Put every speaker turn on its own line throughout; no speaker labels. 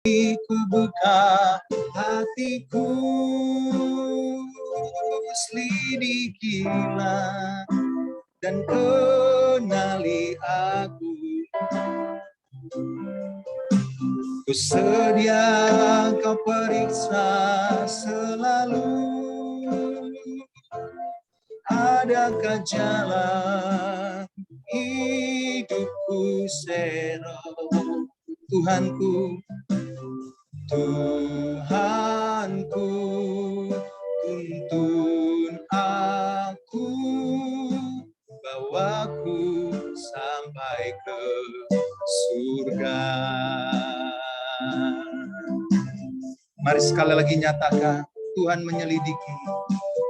ku buka hatiku, selidikilah dan kenali aku. Ku sedia kau periksa selalu, adakah jalan hidupku sero. Tuhanku, Tuhanku, tuntun aku, bawaku sampai ke surga. Mari sekali lagi nyatakan, Tuhan menyelidiki,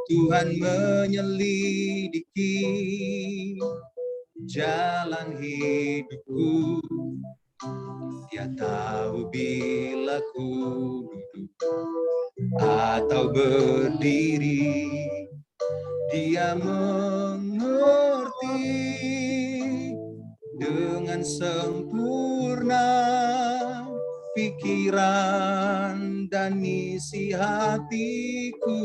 Tuhan menyelidiki jalan hidupku. Dia tahu bila ku duduk atau berdiri. Dia mengerti dengan sempurna pikiran dan isi hatiku.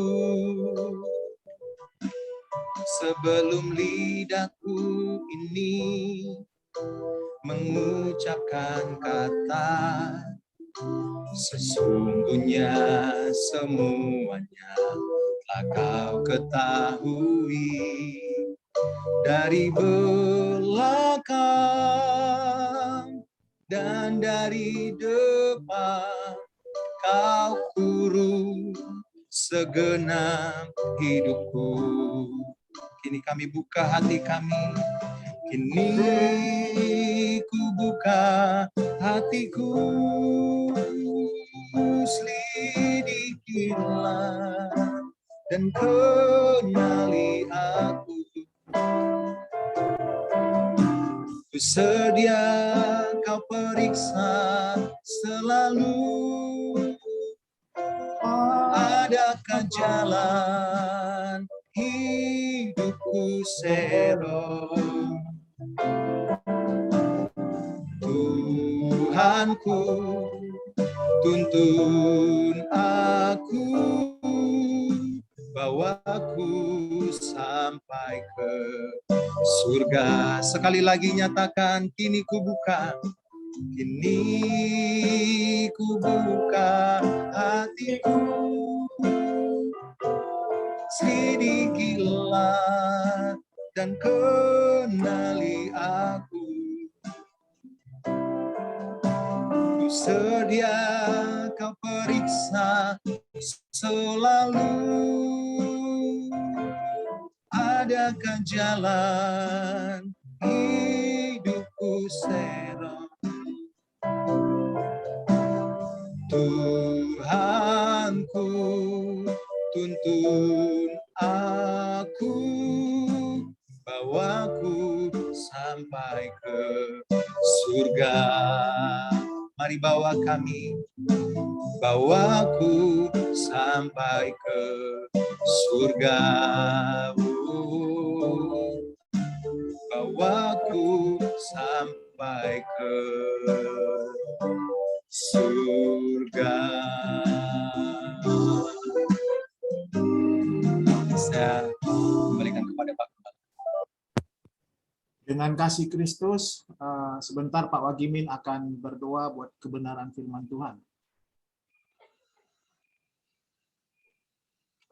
Sebelum lidahku ini mengucapkan kata, sesungguhnya semuanya telah kau ketahui. Dari belakang dan dari depan, kau urus segenap hidupku. Kini kami buka hati kami, kini ku buka hatiku, selidikilah dan kenali aku. Ku sedia kau periksa selalu, adakah jalan hidupku sero. Tuhanku, tuntun aku, bawaku sampai ke surga. Sekali lagi nyatakan, kini ku buka, kini ku buka hatiku, selidikilah dan kenali aku. Ku sedia kau periksa selalu, adakah jalan hidupku sero. Tuhanku, tuntun aku, bawaku sampai ke surga. Mari bawa kami, bawaku sampai ke surga. Bawaku sampai ke surga. Saya kembalikan kepada Pak.
Dengan kasih Kristus, sebentar Pak Wagimin akan berdoa buat kebenaran firman Tuhan.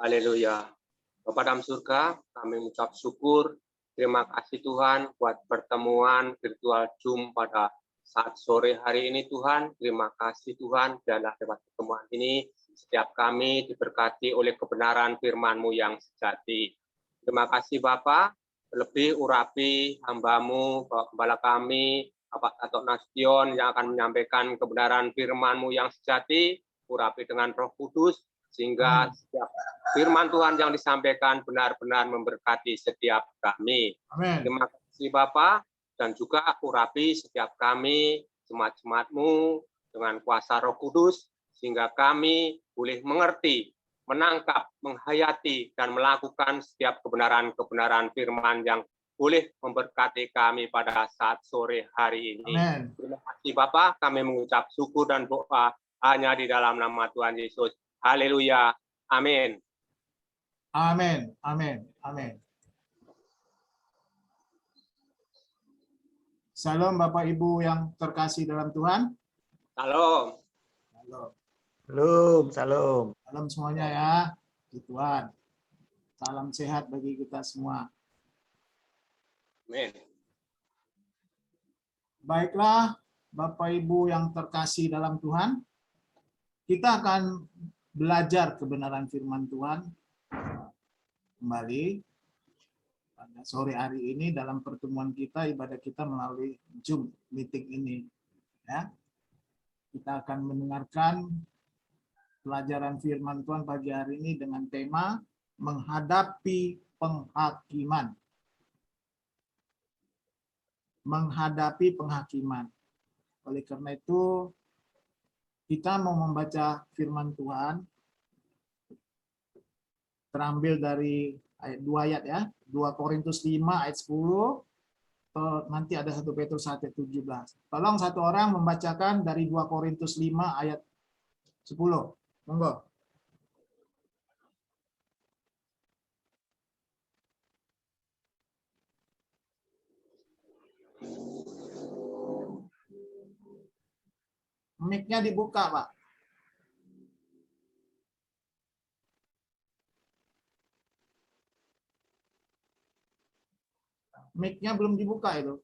Haleluya. Bapa dalam surga, kami mengucap syukur. Terima kasih Tuhan buat pertemuan virtual Zoom pada saat sore hari ini Tuhan. Terima kasih Tuhan, dalam lewat pertemuan ini setiap kami diberkati oleh kebenaran firman-Mu yang sejati. Terima kasih Bapa. Lebih urapi hamba-Mu, Bapak Gembala kami, Bapak Tato Nasution yang akan menyampaikan kebenaran firman-Mu yang sejati, urapi dengan Roh Kudus, sehingga setiap firman Tuhan yang disampaikan benar-benar memberkati setiap kami.
Amin.
Terima kasih Bapak, dan juga urapi setiap kami, jemaat-jemaat-Mu, dengan kuasa Roh Kudus, sehingga kami boleh mengerti, menangkap, menghayati, dan melakukan setiap kebenaran-kebenaran firman yang boleh memberkati kami pada saat sore hari ini.
Amen.
Terima kasih Bapak, kami mengucap syukur dan doa hanya di dalam nama Tuhan Yesus. Haleluya. Amin.
Amin. Amin. Amin. Salam Bapak Ibu yang terkasih dalam Tuhan.
Salam.
Salam.
Salam, salam.
Salam semuanya ya. Di Tuhan. Salam sehat bagi kita semua.
Amin.
Baiklah, Bapak Ibu yang terkasih dalam Tuhan, kita akan belajar kebenaran firman Tuhan kembali pada sore hari ini dalam pertemuan kita, ibadah kita melalui Zoom meeting ini. Ya. Kita akan mendengarkan pelajaran firman Tuhan pagi hari ini dengan tema menghadapi penghakiman. Menghadapi penghakiman. Oleh karena itu, kita mau membaca firman Tuhan terambil dari ayat 2 ayat ya. 2 Korintus 5 ayat 10, nanti ada 1 Petrus 1 ayat 17. Tolong satu orang membacakan dari 2 Korintus 5 ayat 10. Monggo. Mic-nya dibuka, Pak. Mic-nya belum dibuka itu.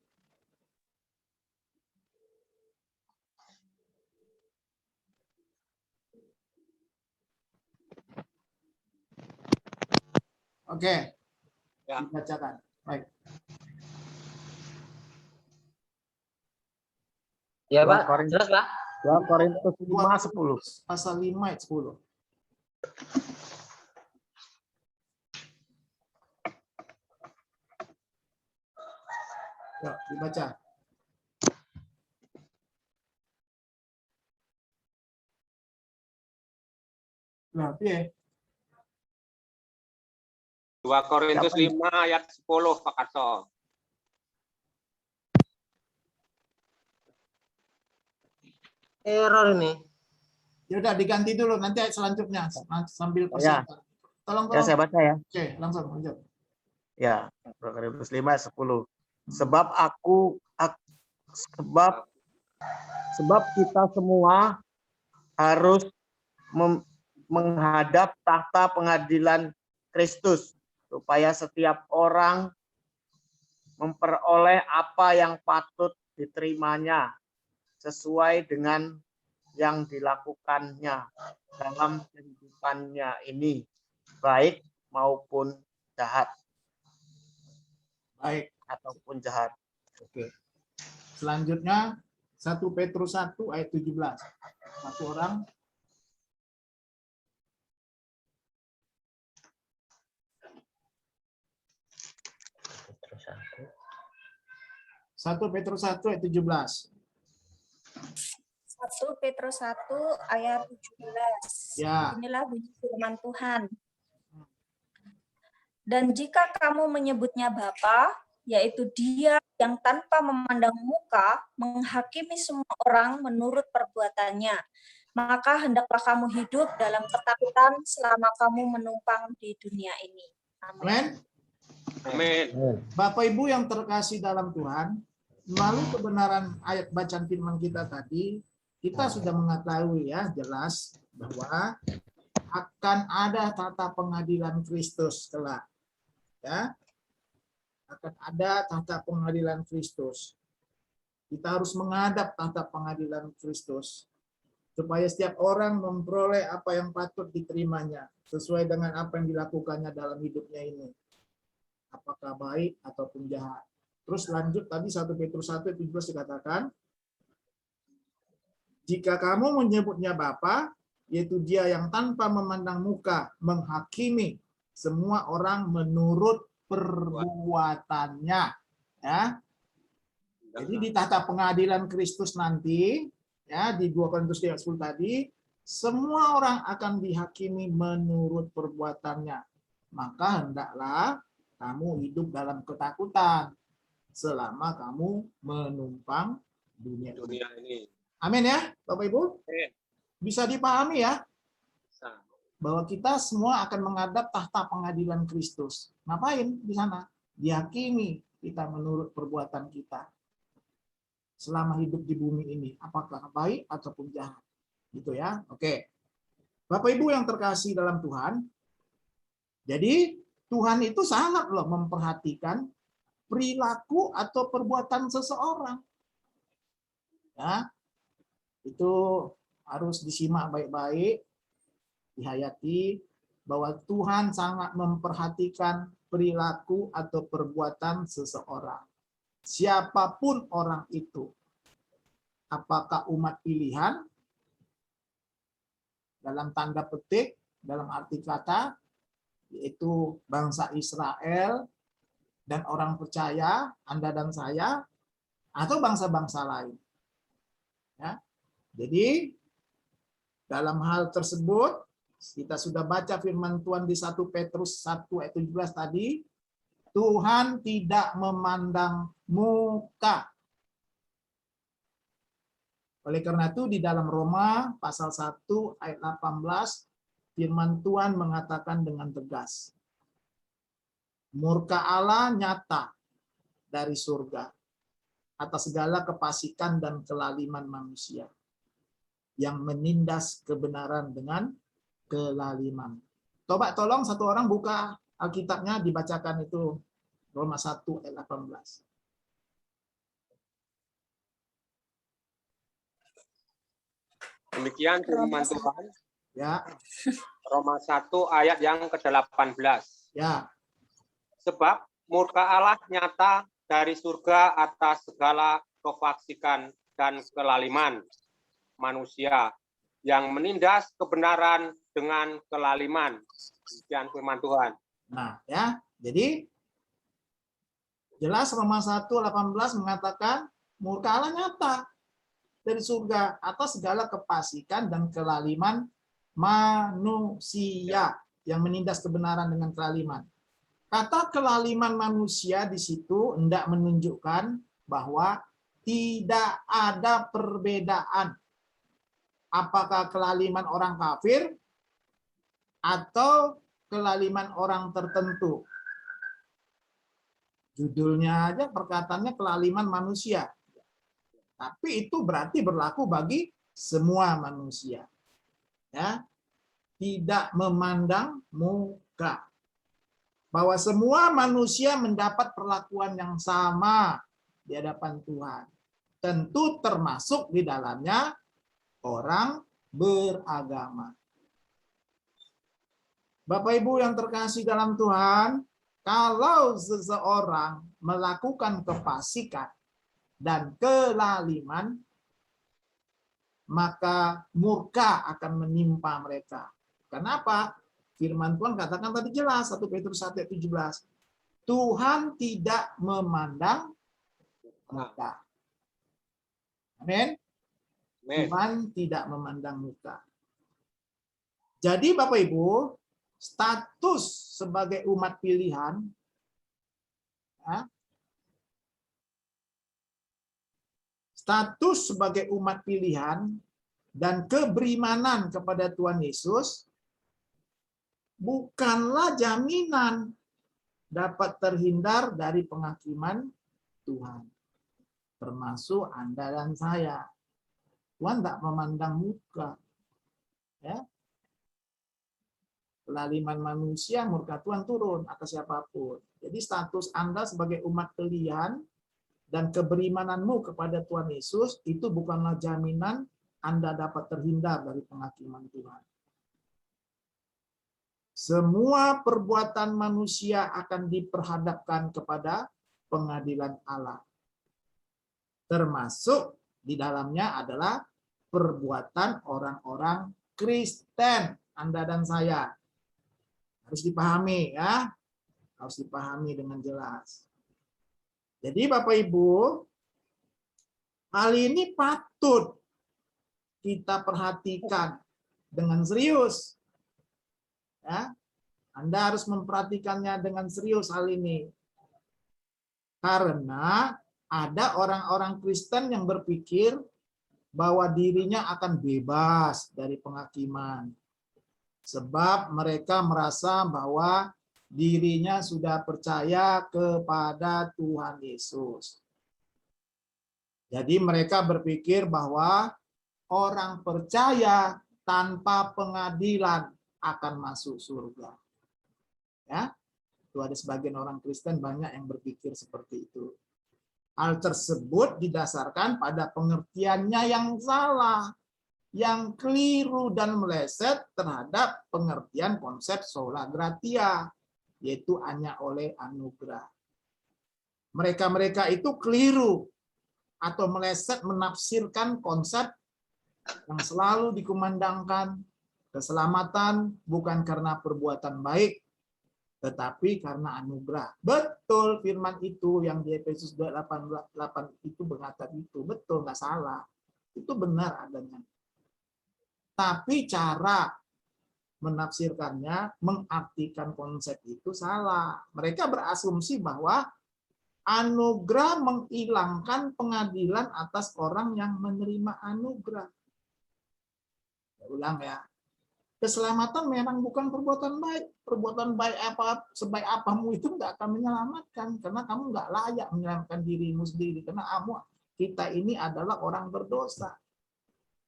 Oke.
Ya.
Dibacakan. Baik.
Ya,
Pak.
Jelas, Pak. 2 Korintus 5, 10.
Pasal 5 ayat 10. Yuk, dibaca. Nah, piye?
2 Korintus
Siapa
5 ayat 10 Pak Karso.
Error ini.
Ya udah diganti dulu, nanti ayat selanjutnya sambil
Ya.
persiapan. Tolong.
Ya, saya baca ya.
Oke, langsung lanjut.
Ya, 2 Korintus 5, 10. Sebab sebab kita semua harus menghadap tahta pengadilan Kristus, supaya setiap orang memperoleh apa yang patut diterimanya sesuai dengan yang dilakukannya dalam kehidupannya ini, baik maupun jahat.
Baik.
Ataupun jahat.
Oke. Selanjutnya 1 Petrus 1 ayat 17. Satu orang.
Petrus 1.
1 Petrus 1 ayat 17.
1 Petrus 1 ayat 17.
Ya.
Inilah bunyi firman Tuhan. Dan jika kamu menyebutnya Bapa, yaitu Dia yang tanpa memandang muka menghakimi semua orang menurut perbuatannya, maka hendaklah kamu hidup dalam ketakutan selama kamu menumpang di dunia ini.
Amin.
Amin.
Bapak Ibu yang terkasih dalam Tuhan, melalui kebenaran ayat bacaan firman kita tadi, kita sudah mengetahui ya jelas bahwa akan ada tata pengadilan Kristus kelak. Ya. Akan ada tahta pengadilan Kristus. Kita harus menghadap tahta pengadilan Kristus supaya setiap orang memperoleh apa yang patut diterimanya sesuai dengan apa yang dilakukannya dalam hidupnya ini. Apakah baik ataupun jahat. Terus lanjut tadi 1 Petrus 1 17 dikatakan, jika kamu menyebutnya Bapa, yaitu Dia yang tanpa memandang muka menghakimi semua orang menurut perbuatannya, ya. Jadi di tahta pengadilan Kristus nanti, ya di 2 Korintus 10 tadi, semua orang akan dihakimi menurut perbuatannya. Maka hendaklah kamu hidup dalam ketakutan selama kamu menumpang dunia
Dunia ini.
Amin ya, Bapak Ibu.
Amin.
Bisa dipahami ya,
Bisa.
bahwa kita semua akan menghadap tahta pengadilan Kristus. Ngapain di sana? Dihakimi kita menurut perbuatan kita selama hidup di bumi ini, apakah baik ataupun jahat. Gitu ya. Oke. Bapak Ibu yang terkasih dalam Tuhan, jadi Tuhan itu sangat loh memperhatikan perilaku atau perbuatan seseorang. Ya. Itu harus disimak baik-baik, dihayati bahwa Tuhan sangat memperhatikan perilaku atau perbuatan seseorang. Siapapun orang itu, apakah umat pilihan, dalam tanda petik, dalam arti kata, yaitu bangsa Israel dan orang percaya, Anda dan saya, atau bangsa-bangsa lain. Ya. Jadi, dalam hal tersebut, kita sudah baca firman Tuhan di 1 Petrus 1 ayat 17 tadi, Tuhan tidak memandang muka. Oleh karena itu di dalam Roma pasal 1 ayat 18 firman Tuhan mengatakan dengan tegas, murka Allah nyata dari surga atas segala kefasikan dan kelaliman manusia yang menindas kebenaran dengan kelaliman. Coba tolong satu orang buka Alkitabnya, dibacakan itu Roma 1 ayat 18.
Demikian firman Tuhan.
Ya,
Roma 1 ayat yang ke-18.
ya.
Sebab murka Allah nyata dari surga atas segala kefasikan dan kelaliman manusia yang menindas kebenaran dengan kelaliman. Demikian firman Tuhan.
Nah, ya. Jadi jelas Roma 1:18 mengatakan murka Allah nyata dari surga atas segala kefasikan dan kelaliman manusia yang menindas kebenaran dengan kelaliman. Kata kelaliman manusia di situ hendak menunjukkan bahwa tidak ada perbedaan apakah kelaliman orang kafir atau kelaliman orang tertentu. Judulnya aja perkataannya kelaliman manusia. Tapi itu berarti berlaku bagi semua manusia. Ya. Tidak memandang muka. Bahwa semua manusia mendapat perlakuan yang sama di hadapan Tuhan. Tentu termasuk di dalamnya orang beragama. Bapak Ibu yang terkasih dalam Tuhan, kalau seseorang melakukan kefasikan dan kelaliman, maka murka akan menimpa mereka. Kenapa? Firman Tuhan katakan tadi jelas, 1 Petrus 1 ayat 17. Tuhan tidak memandang muka. Amin. Tuhan tidak memandang muka. Jadi Bapak Ibu, status sebagai umat pilihan, ya, status sebagai umat pilihan dan keberimanan kepada Tuhan Yesus bukanlah jaminan dapat terhindar dari penghakiman Tuhan. Termasuk Anda dan saya. Tuhan tak memandang muka. Ya. Kelaliman manusia, murka Tuhan turun atas siapapun. Jadi status Anda sebagai umat pilihan dan keberimananmu kepada Tuhan Yesus itu bukanlah jaminan Anda dapat terhindar dari penghakiman Tuhan. Semua perbuatan manusia akan diperhadapkan kepada pengadilan Allah. Termasuk di dalamnya adalah perbuatan orang-orang Kristen, Anda dan saya. Harus dipahami ya. Harus dipahami dengan jelas. Jadi Bapak Ibu, hal ini patut kita perhatikan dengan serius. Ya. Anda harus memperhatikannya dengan serius hal ini. Karena ada orang-orang Kristen yang berpikir bahwa dirinya akan bebas dari penghakiman. Sebab mereka merasa bahwa dirinya sudah percaya kepada Tuhan Yesus. Jadi mereka berpikir bahwa orang percaya tanpa pengadilan akan masuk surga. Ya, itu ada sebagian orang Kristen banyak yang berpikir seperti itu. Hal tersebut didasarkan pada pengertiannya yang salah, yang keliru dan meleset terhadap pengertian konsep sola gratia, yaitu hanya oleh anugerah. Mereka-mereka itu keliru atau meleset menafsirkan konsep yang selalu dikumandangkan, keselamatan bukan karena perbuatan baik, tetapi karena anugerah. Betul firman itu yang di Efesus 2:8 itu mengatakan itu. Betul, nggak salah. Itu benar adanya. Tapi cara menafsirkannya, mengartikan konsep itu salah. Mereka berasumsi bahwa anugerah menghilangkan pengadilan atas orang yang menerima anugerah. Saya ulang ya. Keselamatan memang bukan perbuatan baik. Perbuatan baik apa sebaik apamu itu nggak akan menyelamatkan, karena kamu nggak layak menyelamatkan dirimu sendiri. Karena kita ini adalah orang berdosa.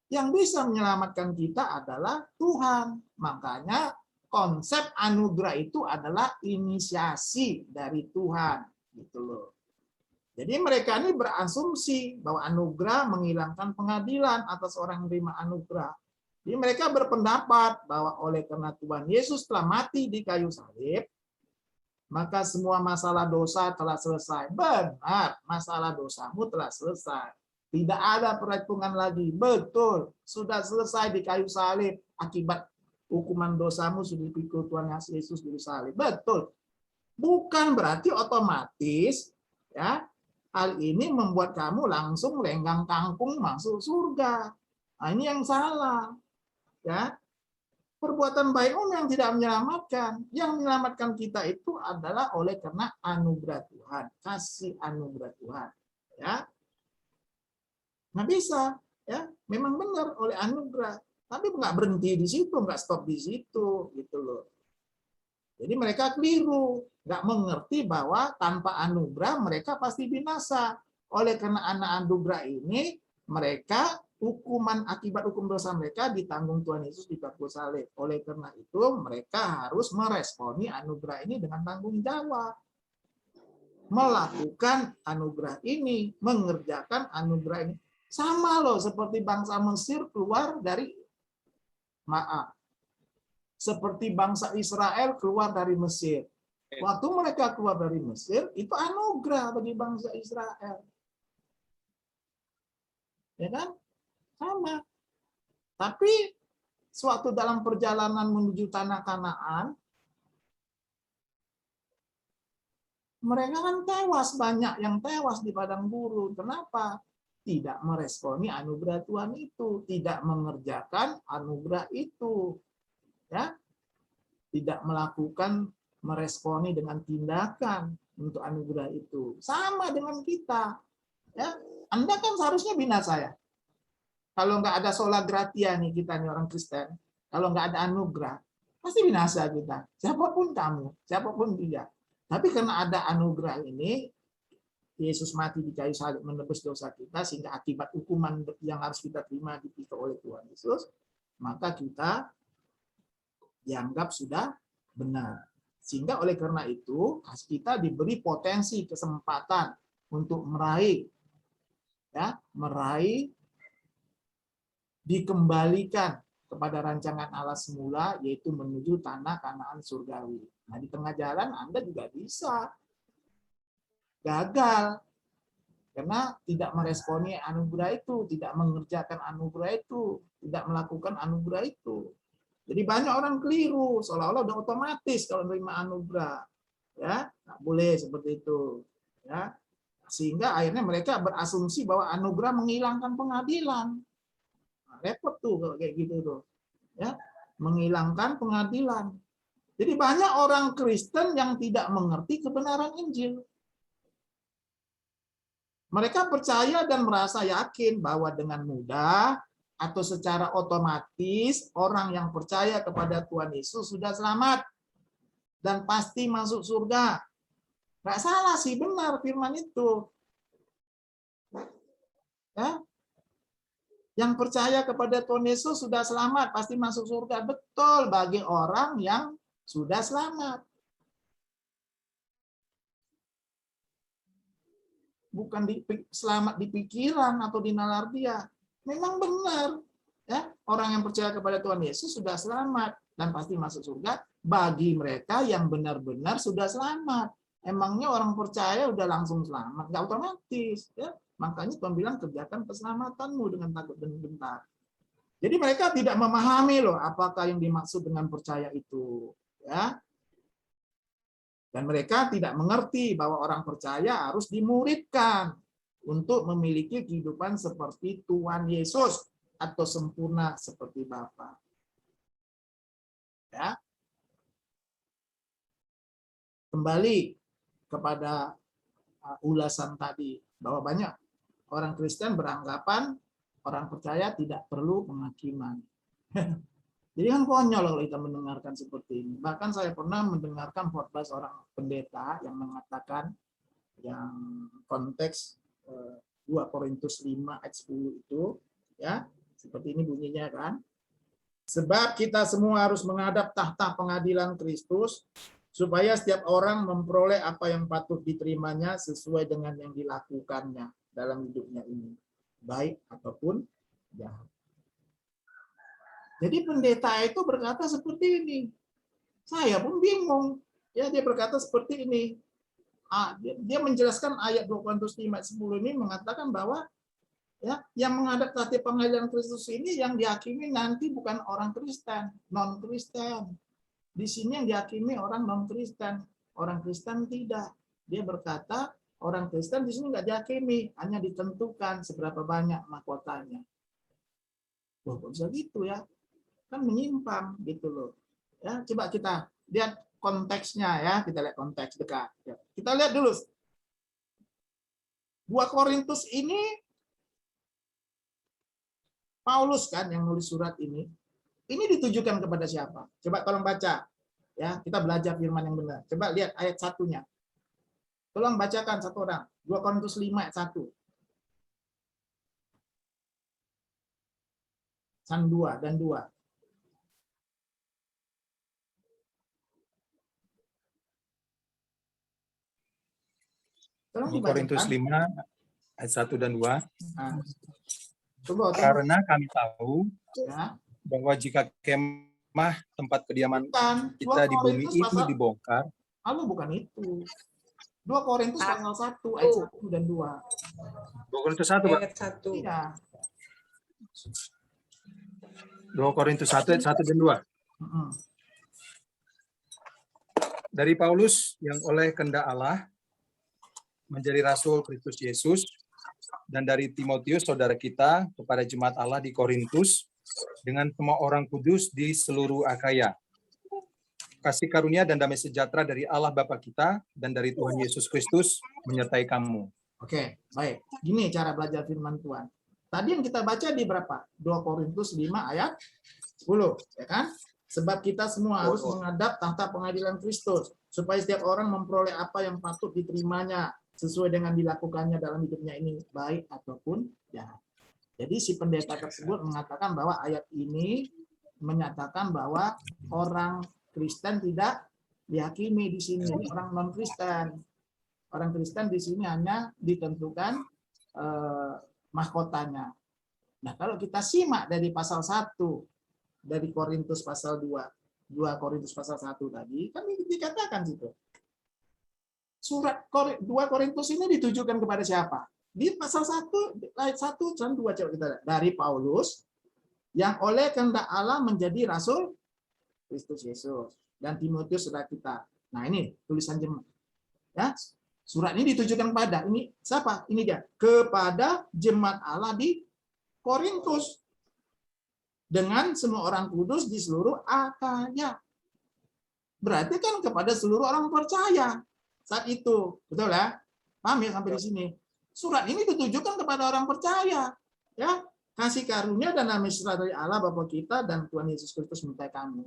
Yang bisa menyelamatkan kita adalah Tuhan. Makanya konsep anugerah itu adalah inisiasi dari Tuhan. Gitu loh. Jadi mereka ini berasumsi bahwa anugerah menghilangkan pengadilan atas orang yang menerima anugerah. Jadi mereka berpendapat bahwa oleh karena Tuhan Yesus telah mati di kayu salib, maka semua masalah dosa telah selesai. Benar, masalah dosamu telah selesai. Tidak ada perhitungan lagi. Betul, sudah selesai di kayu salib. Akibat hukuman dosamu sudah dipikul Tuhan Yesus di salib. Betul. Bukan berarti otomatis ya hal ini membuat kamu langsung lenggang kangkung masuk surga. Nah, ini yang salah. Ya, perbuatan baik yang tidak menyelamatkan. Yang menyelamatkan kita itu adalah oleh karena anugerah Tuhan, kasih anugerah Tuhan. Ya, nggak bisa. Ya, memang benar oleh anugerah. Tapi nggak berhenti di situ, nggak stop di situ, gitu loh. Jadi mereka keliru, nggak mengerti bahwa tanpa anugerah mereka pasti binasa. Oleh karena anak anugerah ini, mereka hukuman akibat hukum dosa mereka ditanggung Tuhan Yesus di kayu salib. Oleh karena itu, mereka harus meresponi anugerah ini dengan tanggung jawab. Melakukan anugerah ini, mengerjakan anugerah ini. Sama loh seperti bangsa Mesir keluar dari seperti bangsa Israel keluar dari Mesir. Waktu mereka keluar dari Mesir, itu anugerah bagi bangsa Israel. Ya kan? Sama. Tapi suatu dalam perjalanan menuju tanah Kanaan, mereka kan tewas, banyak yang tewas di padang gurun. Kenapa? Tidak meresponi anugerah Tuhan itu, tidak mengerjakan anugerah itu. Ya. Tidak melakukan meresponi dengan tindakan untuk anugerah itu. Sama dengan kita. Ya. Anda kan seharusnya binasa ya. Kalau nggak ada sola gratia nih kita nih orang Kristen, kalau nggak ada anugerah, pasti binasa kita. Siapapun kamu, siapapun dia. Tapi karena ada anugerah ini, Yesus mati di kayu salib menebus dosa kita, sehingga akibat hukuman yang harus kita terima dipikul oleh Tuhan Yesus, maka kita dianggap sudah benar. Sehingga oleh karena itu, kita diberi potensi, kesempatan untuk meraih dikembalikan kepada rancangan Allah semula, yaitu menuju tanah Kanaan surgawi. Nah, di tengah jalan Anda juga bisa gagal karena tidak meresponi anugerah itu, tidak mengerjakan anugerah itu, tidak melakukan anugerah itu. Jadi banyak orang keliru, seolah-olah udah otomatis kalau menerima anugerah. Ya, nggak boleh seperti itu. Ya, sehingga akhirnya mereka berasumsi bahwa anugerah menghilangkan pengadilan. Repot tuh kalau kayak gitu tuh. Ya, menghilangkan pengadilan. Jadi banyak orang Kristen yang tidak mengerti kebenaran Injil. Mereka percaya dan merasa yakin bahwa dengan mudah atau secara otomatis orang yang percaya kepada Tuhan Yesus sudah selamat dan pasti masuk surga. Nggak salah sih, benar firman itu. Ya? Yang percaya kepada Tuhan Yesus sudah selamat, pasti masuk surga. Betul bagi orang yang sudah selamat. Bukan selamat di pikiran atau di nalar dia. Memang benar. Ya, orang yang percaya kepada Tuhan Yesus sudah selamat dan pasti masuk surga bagi mereka yang benar-benar sudah selamat. Emangnya orang percaya udah langsung selamat? Nggak otomatis. Ya. Makanya Tuhan bilang kerjakan keselamatanmu dengan takut dan gentar. Jadi mereka tidak memahami loh apakah yang dimaksud dengan percaya itu. Ya. Dan mereka tidak mengerti bahwa orang percaya harus dimuridkan untuk memiliki kehidupan seperti Tuhan Yesus atau sempurna seperti Bapa. Ya. Kembali kepada ulasan tadi bahwa banyak orang Kristen beranggapan orang percaya tidak perlu penghakiman. Jadi kan konyol kalau kita mendengarkan seperti ini. Bahkan saya pernah mendengarkan khotbah seorang pendeta yang mengatakan yang konteks 2 Korintus 5 ayat 10 itu, ya seperti ini bunyinya kan. Sebab kita semua harus menghadap tahta pengadilan Kristus, supaya setiap orang memperoleh apa yang patut diterimanya sesuai dengan yang dilakukannya dalam hidupnya ini, baik ataupun jahat. Jadi pendeta itu berkata seperti ini. Saya pun bingung. Ya, dia berkata seperti ini. Dia menjelaskan ayat 2 Korintus 5 ayat 10 ini mengatakan bahwa ya, yang menghadap tahta pengadilan Kristus ini yang dihakimi nanti bukan orang Kristen, non-Kristen. Di sini yang dihakimi orang non-Kristen, orang Kristen tidak. Dia berkata orang Kristen di sini nggak dihakimi, hanya ditentukan seberapa banyak mahkotanya. Wah, kok bisa gitu ya? Kan menyimpang gitu loh. Ya, coba kita lihat konteksnya ya, kita lihat konteks dekat. Ya, kita lihat dulu. 2 Korintus ini Paulus kan yang nulis surat ini. Ini ditujukan kepada siapa? Coba tolong baca. Ya, kita belajar firman yang benar. Coba lihat ayat 1-nya. Tolong bacakan satu orang. 2 Korintus 5 ayat 1. San 2 dan 2. Tolong
2 Korintus 5 ayat 1 dan 2.
Nah, coba,
Karena kami tahu
ya,
bahwa jika kemah tempat kediaman
bukan.
kita di bumi
2 Korintus
ini
pasal,
dibongkar.
bukan itu. 2 Korintus pasal 1 ayat 1 dan 2.
2 Korintus 1, Pak.
Ayat 1.
Iya.
2 Korintus 1 ayat 1 dan 2. Dari Paulus yang oleh kehendak Allah menjadi rasul Kristus Yesus, dan dari Timotius saudara kita kepada jemaat Allah di Korintus dengan semua orang kudus di seluruh Akaya. Kasih karunia dan damai sejahtera dari Allah Bapa kita dan dari Tuhan Yesus Kristus menyertai kamu.
Oke, baik. Gini cara belajar firman Tuhan. Tadi yang kita baca di berapa? 2 Korintus 5 ayat 10, ya kan? Sebab kita semua harus menghadap tahta pengadilan Kristus, supaya setiap orang memperoleh apa yang patut diterimanya sesuai dengan dilakukannya dalam hidupnya ini, baik ataupun jahat. Jadi si pendeta tersebut mengatakan bahwa ayat ini menyatakan bahwa orang Kristen tidak dihakimi di sini, orang non-Kristen. Orang Kristen di sini hanya ditentukan mahkotanya. Nah, kalau kita simak dari pasal 1 dari Korintus pasal 2 Korintus pasal 1 tadi, kan dikatakan situ. Surat 2 Korintus ini ditujukan kepada siapa? Di pasal 1 ayat 1 dan 2 coba kita lihat. Dari Paulus yang oleh kehendak Allah menjadi rasul Kristus Yesus, dan Timotius saudara kita. Nah, ini tulisan jemaat. Ya, surat ini ditujukan pada ini siapa? Ini dia, kepada jemaat Allah di Korintus dengan semua orang kudus di seluruh Akaya. Berarti kan kepada seluruh orang percaya saat itu. Betul ya? Paham ya sampai di sini? surat ini ditujukan kepada orang percaya. Ya, kasih karunia dan damai sejahtera dari Allah Bapa kita dan Tuhan Yesus Kristus menyertai kamu.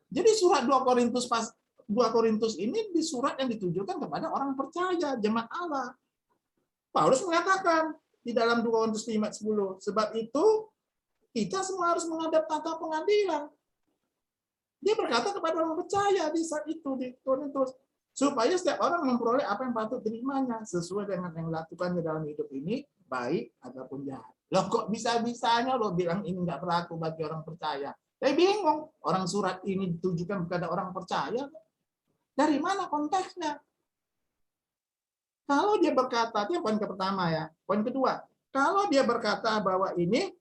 Jadi surat 2 Korintus ini di surat yang ditujukan kepada orang percaya, jemaat Allah. Paulus mengatakan di dalam 2 Korintus 5:10, sebab itu kita semua harus menghadap tahta pengadilan. Dia berkata kepada orang percaya di saat itu di Korintus, supaya setiap orang memperoleh apa yang patut terimanya sesuai dengan yang dilakukannya dalam hidup ini, baik ataupun jahat. Loh kok bisa-bisanya lo bilang ini nggak berlaku bagi orang percaya? Saya bingung, orang surat ini ditujukan kepada orang percaya. Dari mana konteksnya? Kalau dia berkata, itu poin pertama ya. Poin kedua, kalau dia berkata bahwa ini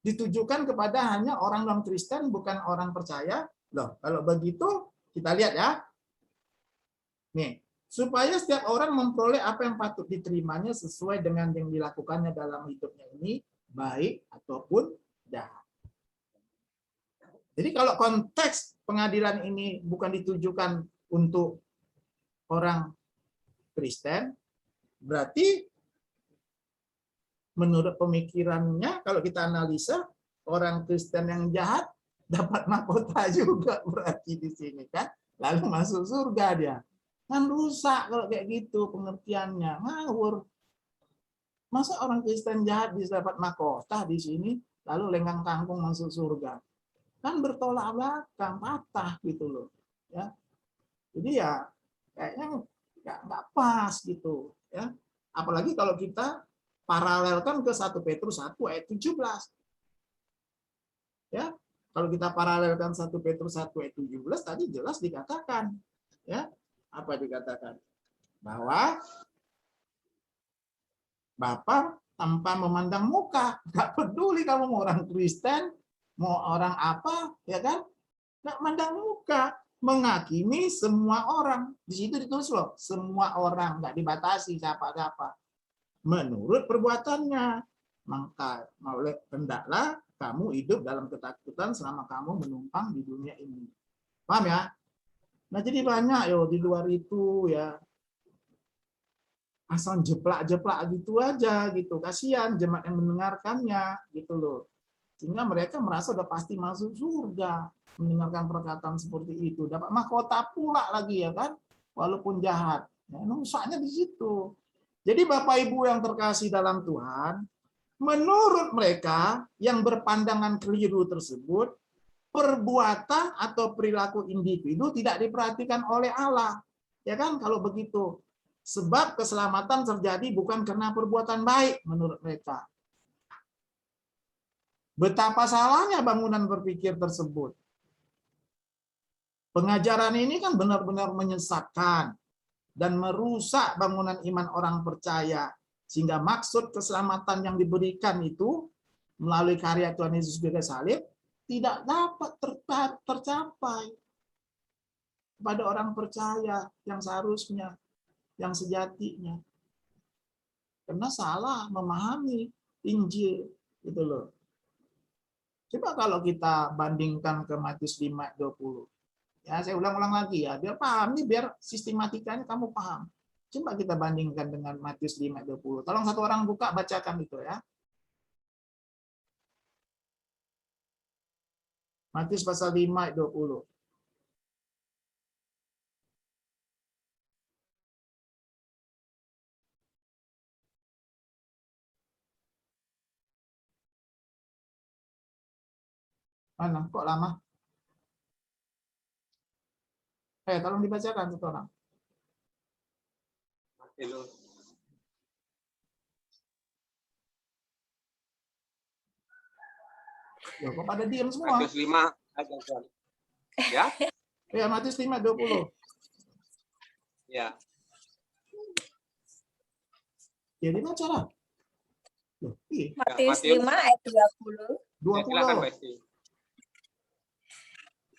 ditujukan kepada hanya orang non-Kristen, bukan orang percaya. Loh, kalau begitu, kita lihat ya. Nih, supaya setiap orang memperoleh apa yang patut diterimanya sesuai dengan yang dilakukannya dalam hidupnya ini, baik ataupun jahat. Jadi kalau konteks pengadilan ini bukan ditujukan untuk orang Kristen, berarti menurut pemikirannya, kalau kita analisa, orang Kristen yang jahat dapat mahkota juga berarti di sini kan, lalu masuk surga dia. Kan rusak kalau kayak gitu pengertiannya, ngawur. Masa orang Kristen jahat bisa dapat mahkota di sini, lalu lenggang kangkung masuk surga? Kan bertolak belakang, patah gitu loh. Ya. Jadi ya kayaknya nggak pas gitu. Ya. Apalagi kalau kita paralelkan ke 1 Petrus 1 ayat 17. Ya, kalau kita paralelkan 1 Petrus 1 ayat 17 tadi jelas dikatakan, ya, apa dikatakan? Bahwa Bapa tanpa memandang muka, nggak peduli kamu mau orang Kristen, mau orang apa, ya kan? Nggak mandang muka, menghakimi semua orang. Di situ ditulis loh, semua orang, nggak dibatasi siapa-siapa. Menurut perbuatannya, maka hendaklah kamu hidup dalam ketakutan selama kamu menumpang di dunia ini. Paham ya? Nah jadi banyak yo di luar itu ya, asal jeplak-jeplak gitu aja gitu. Kasihan jemaat yang mendengarkannya gitu loh. Sehingga mereka merasa udah pasti masuk surga mendengarkan perkataan seperti itu. Dapat mahkota pula lagi ya kan, walaupun jahat. Ya, rusaknya di situ. Jadi Bapak Ibu yang terkasih dalam Tuhan, menurut mereka yang berpandangan keliru tersebut, perbuatan atau perilaku individu tidak diperhatikan oleh Allah. Ya kan kalau begitu. Sebab keselamatan terjadi bukan karena perbuatan baik menurut mereka. Betapa salahnya bangunan berpikir tersebut. Pengajaran ini kan benar-benar menyesatkan dan merusak bangunan iman orang percaya, sehingga maksud keselamatan yang diberikan itu melalui karya Tuhan Yesus di salib tidak dapat tercapai pada orang percaya yang seharusnya, yang sejatinya, karena salah memahami Injil gitu loh. Coba kalau kita bandingkan ke Matius 5:20. Ya, saya ulang-ulang lagi ya, biar paham nih, biar sistematikanya kamu paham. Coba kita bandingkan dengan Matius 5:20. Tolong satu orang buka, bacakan itu ya. Matius pasal 5:20. Mana? Kok lama? Tolong dibacakan satu orang. Loh, kok pada diam semua?
Matius 5 ya?
Ya, Matius 5:20.
Ya.
Jadi baca lah. Loh, iya.
Matius 5 ayat 20.
Silakan, Besti.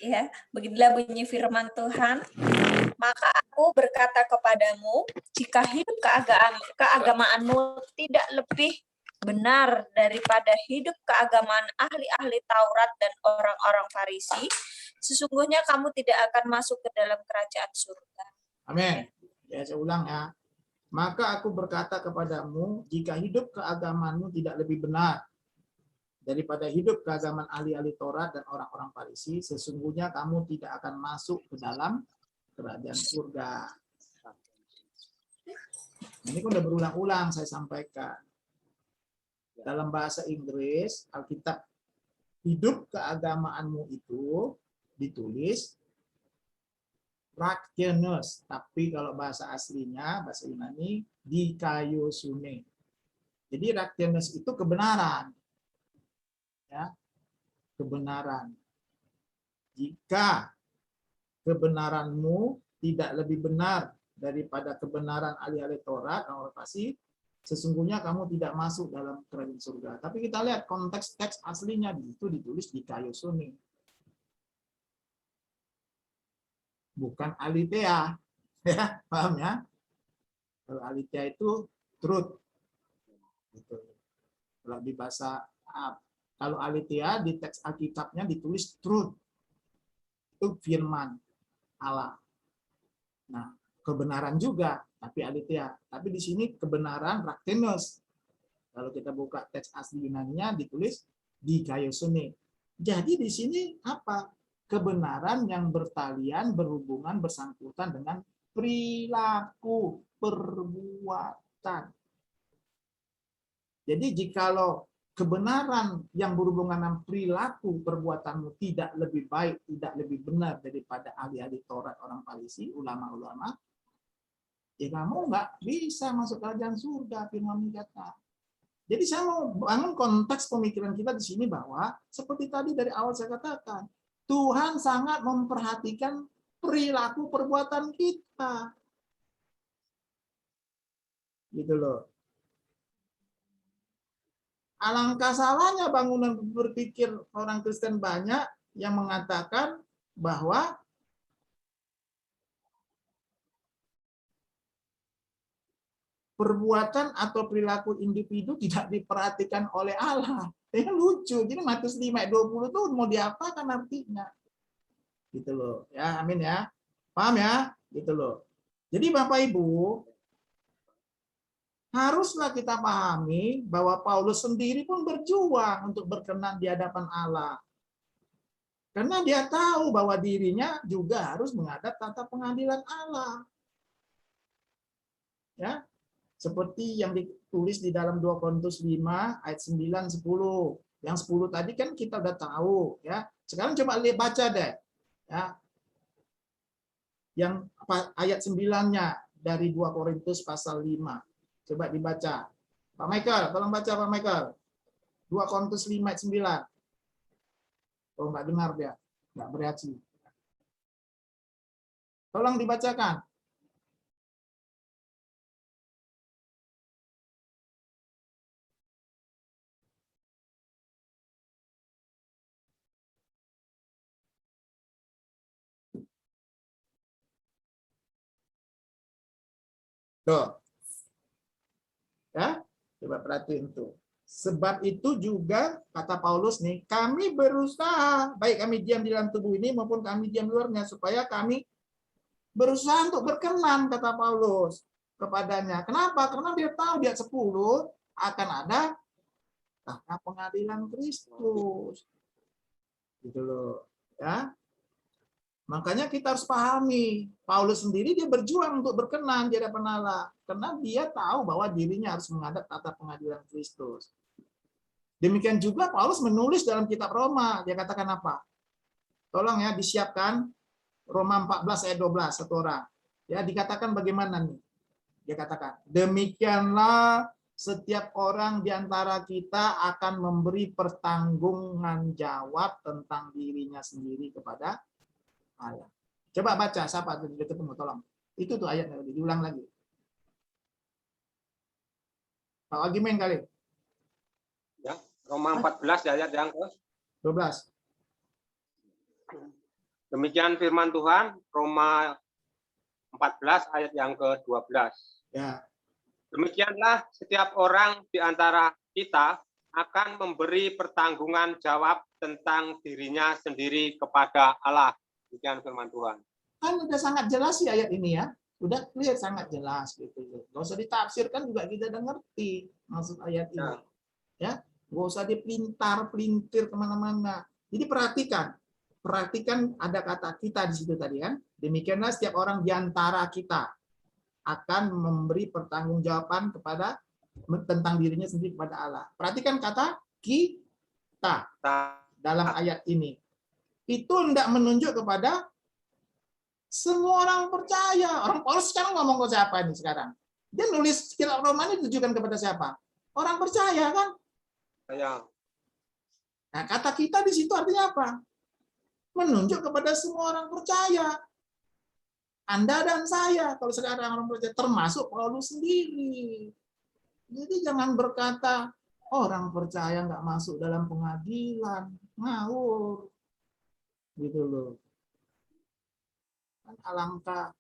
Ya, beginilah bunyi firman Tuhan. Maka aku berkata kepadamu, jika hidup keagamaanmu tidak lebih benar daripada hidup keagamaan ahli-ahli Taurat dan orang-orang Farisi, sesungguhnya kamu tidak akan masuk ke dalam kerajaan surga.
Amin. Ya, saya ulang ya. Maka aku berkata kepadamu, jika hidup keagamanmu tidak lebih benar daripada hidup keagamaan ahli-ahli Taurat dan orang-orang Farisi, sesungguhnya kamu tidak akan masuk ke dalam kerajaan surga. Ini kan udah berulang-ulang saya sampaikan. Dalam bahasa Inggris, Alkitab, hidup keagamaanmu itu ditulis righteousness, tapi kalau bahasa aslinya, bahasa Yunani, dikaiosune. Jadi righteousness itu kebenaran. Ya, kebenaran. Jika kebenaranmu tidak lebih benar daripada kebenaran ahli-ahli Taurat, orang Farisi, sesungguhnya kamu tidak masuk dalam kerajaan surga. Tapi kita lihat konteks teks aslinya itu ditulis di kaiosune. Bukan aletheia. Ya, paham ya? Kalau aletheia itu truth. Gitu. Kalau di bahasa kalau aletheia di teks Alkitabnya ditulis truth. Itu firman Allah. Nah, kebenaran juga, tapi aletheia. Tapi di sini kebenaran raktenos. Kalau kita buka teks asli Yunaninya ditulis di kaiosune. Jadi di sini apa? Kebenaran yang bertalian, berhubungan, bersangkutan dengan perilaku, perbuatan. Jadi jikalau kebenaran yang berhubungan dengan perilaku perbuatanmu tidak lebih baik, tidak lebih benar daripada ahli-ahli Taurat, orang Farisi, ulama-ulama, ya kamu nggak bisa masuk kerajaan surga, firman kata. Jadi saya mau bangun konteks pemikiran kita di sini bahwa seperti tadi dari awal saya katakan, Tuhan sangat memperhatikan perilaku perbuatan kita. Gitu loh. Alangkah salahnya bangunan berpikir orang Kristen banyak yang mengatakan bahwa perbuatan atau perilaku individu tidak diperhatikan oleh Allah. Ini lucu. Jadi Matius 5:20 itu mau diapakan artinya? Gitu loh. Ya, amin ya. Paham ya? Gitu loh. Jadi Bapak Ibu, haruslah kita pahami bahwa Paulus sendiri pun berjuang untuk berkenan di hadapan Allah. Karena dia tahu bahwa dirinya juga harus menghadap tata pengadilan Allah. Ya, seperti yang ditulis di dalam 2 Korintus 5 ayat 9 10. Yang 10 tadi kan kita udah tahu ya. Sekarang coba lihat baca deh. Ya. Yang ayat 9-nya dari 2 Korintus pasal 5. Coba dibaca. Pak Michael, tolong baca Pak Michael. 2 Korintus 5 ayat 9. Oh, enggak dengar dia. Enggak bereaksi. Tolong dibacakan. Tuh. Ya, coba perhatiin tuh. Sebab itu juga kata Paulus nih, kami berusaha, baik kami diam di dalam tubuh ini maupun kami diam di luarnya, supaya kami berusaha untuk berkenan, kata Paulus kepadanya. Kenapa? Karena dia tahu di ayat 10 akan ada tahta pengadilan Kristus. Gitu loh, ya. Makanya kita harus pahami, Paulus sendiri dia berjuang untuk berkenan di hadapan Allah. Karena dia tahu bahwa dirinya harus menghadap tata pengadilan Kristus. Demikian juga Paulus menulis dalam kitab Roma. Dia katakan apa? Tolong ya disiapkan Roma 14 ayat 12 satu orang. Ya dikatakan bagaimana nih? Dia katakan, demikianlah setiap orang di antara kita akan memberi pertanggungan jawab tentang dirinya sendiri kepada Allah. Coba baca, siapa tuh dia ketemu, tolong. Itu tuh ayatnya, diulang lagi. Pak Agimen kali.
Ya, Roma 14 ayat yang ke
12.
Demikian firman Tuhan, Roma 14 ayat yang ke-12.
Ya.
Demikianlah setiap orang di antara kita akan memberi pertanggungan jawab tentang dirinya sendiri kepada Allah. Demikian firman Tuhan.
Kan udah sangat jelas sih ayat ini ya. Udah clear, sangat jelas gitu. Gak usah ditafsirkan juga, kita udah ngerti maksud ayat ini. Ya, gak usah dipintar-pelintir kemana-mana. Jadi perhatikan ada kata kita di situ tadi kan. Demikianlah setiap orang di antara kita akan memberi pertanggungjawaban tentang dirinya sendiri kepada Allah. Perhatikan kata kita dalam ayat ini. Itu tidak menunjuk kepada semua orang percaya. Orang Paulus sekarang ngomong ke siapa ini sekarang? Dia nulis kitab Roma ini ditujukan kepada siapa? Orang percaya kan? Nah, kata kita di situ artinya apa? Menunjuk kepada semua orang percaya. Anda dan saya, kalau sekarang orang percaya, termasuk Paulus sendiri. Jadi jangan berkata, orang percaya nggak masuk dalam pengadilan. Ngawur. Gitu loh. Kan alangkah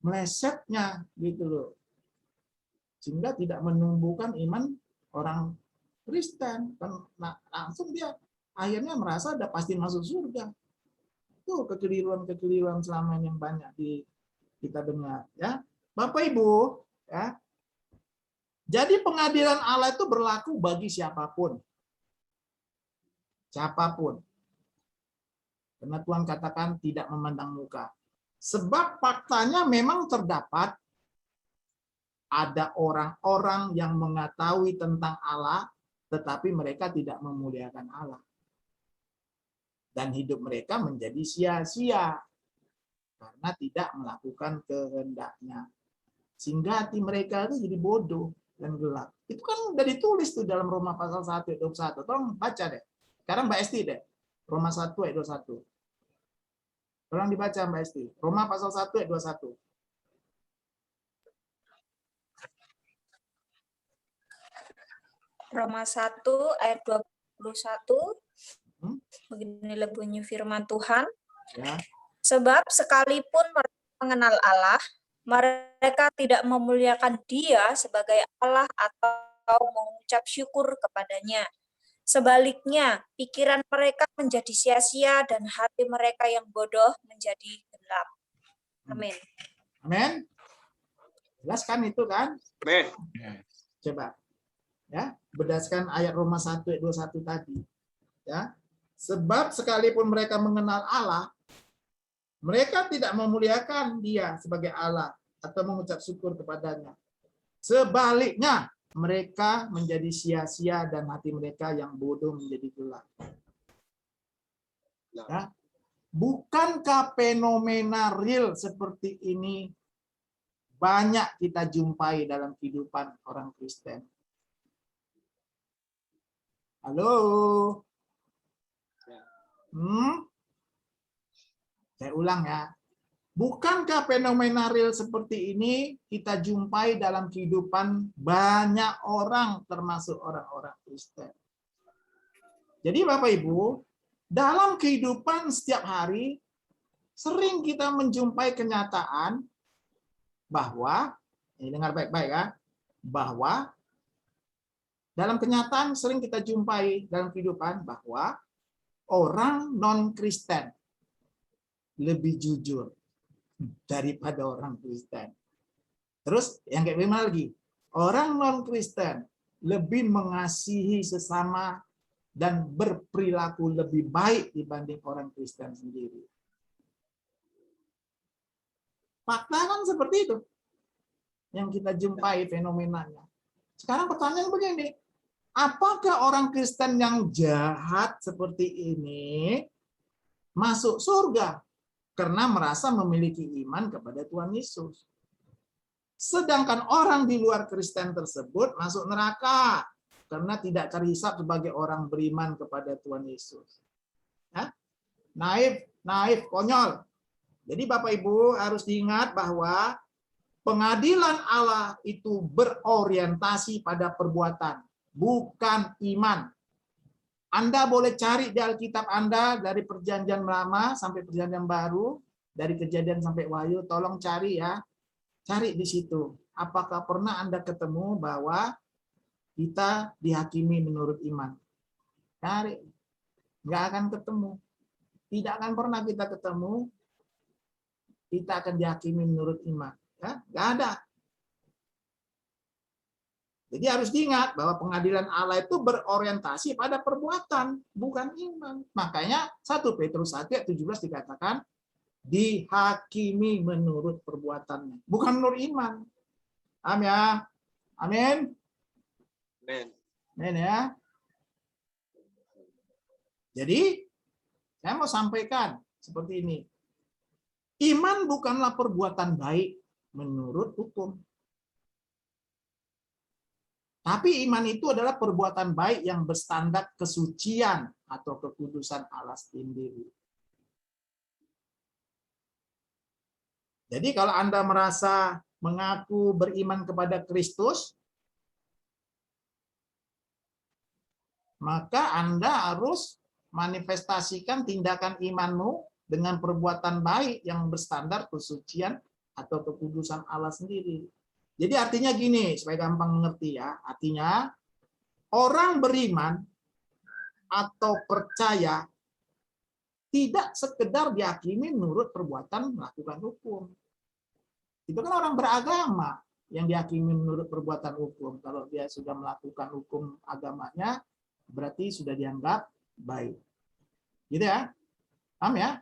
melesetnya gitu loh. Sehingga tidak menumbuhkan iman orang Kristen. Nah, langsung dia akhirnya merasa udah pasti masuk surga. Itu kekeliruan-kekeliruan selama yang banyak kita dengar. Ya, Bapak Ibu, ya. Jadi pengadilan Allah itu berlaku bagi siapapun. Siapapun. Karena Tuhan katakan tidak memandang muka. Sebab faktanya memang terdapat ada orang-orang yang mengetahui tentang Allah, tetapi mereka tidak memuliakan Allah. Dan hidup mereka menjadi sia-sia karena tidak melakukan kehendaknya. Sehingga hati mereka itu jadi bodoh dan gelap. Itu kan udah ditulis tuh dalam Roma pasal 1 ayat 21. Tolong baca deh. Sekarang Mbak Esti deh. Roma 1 ayat 21. Tolong dibaca Mbak Esti. Roma pasal 1 ayat 21.
Roma 1 ayat 21. Beginilah bunyi firman Tuhan.
Ya.
Sebab sekalipun mereka mengenal Allah, mereka tidak memuliakan Dia sebagai Allah atau mengucap syukur kepadanya. Sebaliknya, pikiran mereka menjadi sia-sia dan hati mereka yang bodoh menjadi gelap. Amin.
Amin. Jelas kan itu kan?
Amin.
Coba. Ya, berdasarkan ayat Roma 1 ayat 21 tadi. Ya. Sebab sekalipun mereka mengenal Allah, mereka tidak memuliakan Dia sebagai Allah atau mengucap syukur kepadanya. Sebaliknya, mereka menjadi sia-sia dan hati mereka yang bodoh menjadi gelap. Ya. Bukankah fenomena real seperti ini banyak kita jumpai dalam kehidupan orang Kristen? Halo? Saya ulang ya. Bukankah fenomena real seperti ini kita jumpai dalam kehidupan banyak orang, termasuk orang-orang Kristen? Jadi Bapak Ibu, dalam kehidupan setiap hari, sering kita menjumpai kenyataan bahwa, ini dengar baik-baik ya, bahwa dalam kenyataan sering kita jumpai dalam kehidupan bahwa orang non-Kristen lebih jujur daripada orang Kristen. Terus yang kayak gimana lagi? Orang non-Kristen lebih mengasihi sesama dan berperilaku lebih baik dibanding orang Kristen sendiri. Fakta kan seperti itu yang kita jumpai fenomenanya. Sekarang pertanyaan begini, apakah orang Kristen yang jahat seperti ini masuk surga karena merasa memiliki iman kepada Tuhan Yesus? Sedangkan orang di luar Kristen tersebut masuk neraka karena tidak terhisap sebagai orang beriman kepada Tuhan Yesus. Ya? Naif, konyol. Jadi Bapak Ibu harus diingat bahwa pengadilan Allah itu berorientasi pada perbuatan, bukan iman. Anda boleh cari di Alkitab Anda dari Perjanjian Lama sampai Perjanjian Baru, dari Kejadian sampai Wahyu, tolong cari ya. Cari di situ. Apakah pernah Anda ketemu bahwa kita dihakimi menurut iman? Cari. Nggak akan ketemu. Tidak akan pernah kita ketemu kita akan dihakimi menurut iman. Ya, nggak ada. Jadi harus diingat bahwa pengadilan Allah itu berorientasi pada perbuatan, bukan iman. Makanya 1 Petrus 1 ayat 17 dikatakan, dihakimi menurut perbuatannya, bukan menurut iman. Amin ya. Amin.
Amin.
Amin ya. Jadi, saya mau sampaikan seperti ini. Iman bukanlah perbuatan baik menurut hukum. Tapi iman itu adalah perbuatan baik yang berstandar kesucian atau kekudusan Allah sendiri. Jadi kalau Anda merasa mengaku beriman kepada Kristus, maka Anda harus manifestasikan tindakan imanmu dengan perbuatan baik yang berstandar kesucian atau kekudusan Allah sendiri. Jadi artinya gini, supaya gampang mengerti ya. Artinya orang beriman atau percaya tidak sekedar dihakimi menurut perbuatan melakukan hukum. Itu kan orang beragama yang dihakimi menurut perbuatan hukum. Kalau dia sudah melakukan hukum agamanya, berarti sudah dianggap baik. Gitu ya? Paham ya?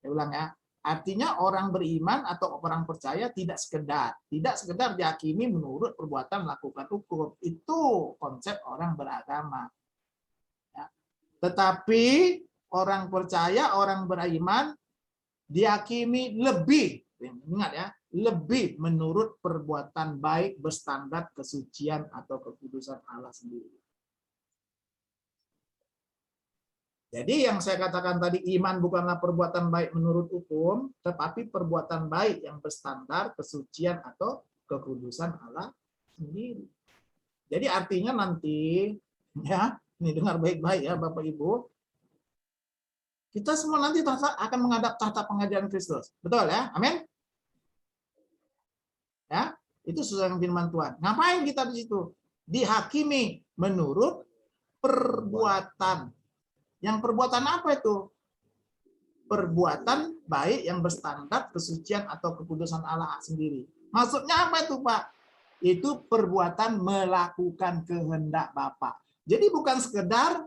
Saya ulang ya. Artinya orang beriman atau orang percaya tidak sekedar dihakimi menurut perbuatan melakukan hukum. Itu konsep orang beragama. Ya. Tetapi orang percaya, orang beriman dihakimi lebih, ingat ya, lebih menurut perbuatan baik berstandar kesucian atau kekudusan Allah sendiri. Jadi yang saya katakan tadi, iman bukanlah perbuatan baik menurut hukum, tetapi perbuatan baik yang berstandar kesucian atau kekudusan Allah sendiri. Jadi artinya nanti, ya, ini dengar baik-baik ya Bapak Ibu, kita semua nanti akan menghadap tahta pengadilan Kristus. Betul ya? Amin? Ya, itu sesuai dengan firman Tuhan. Ngapain kita di situ? Dihakimi menurut perbuatan. Yang perbuatan apa itu? Perbuatan baik yang berstandar kesucian atau kekudusan Allah sendiri. Maksudnya apa itu, Pak? Itu perbuatan melakukan kehendak Bapa. Jadi bukan sekedar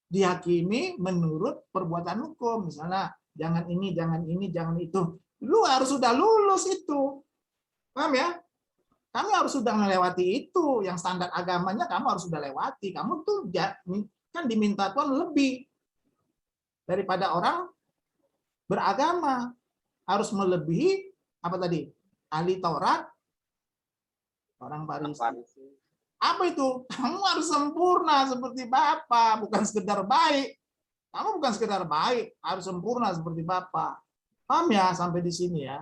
dihakimi menurut perbuatan hukum. Misalnya, jangan ini, jangan itu. Lu harus sudah lulus itu. Paham ya? Kamu harus sudah melewati itu. Yang standar agamanya kamu harus sudah lewati. Kamu tuh kan diminta Tuhan lebih daripada orang beragama, harus melebihi apa tadi, ahli Taurat, orang Farisi. Apa itu? Kamu harus sempurna seperti Bapa, bukan sekedar baik. Kamu bukan sekedar baik, harus sempurna seperti Bapa. Paham ya sampai di sini ya?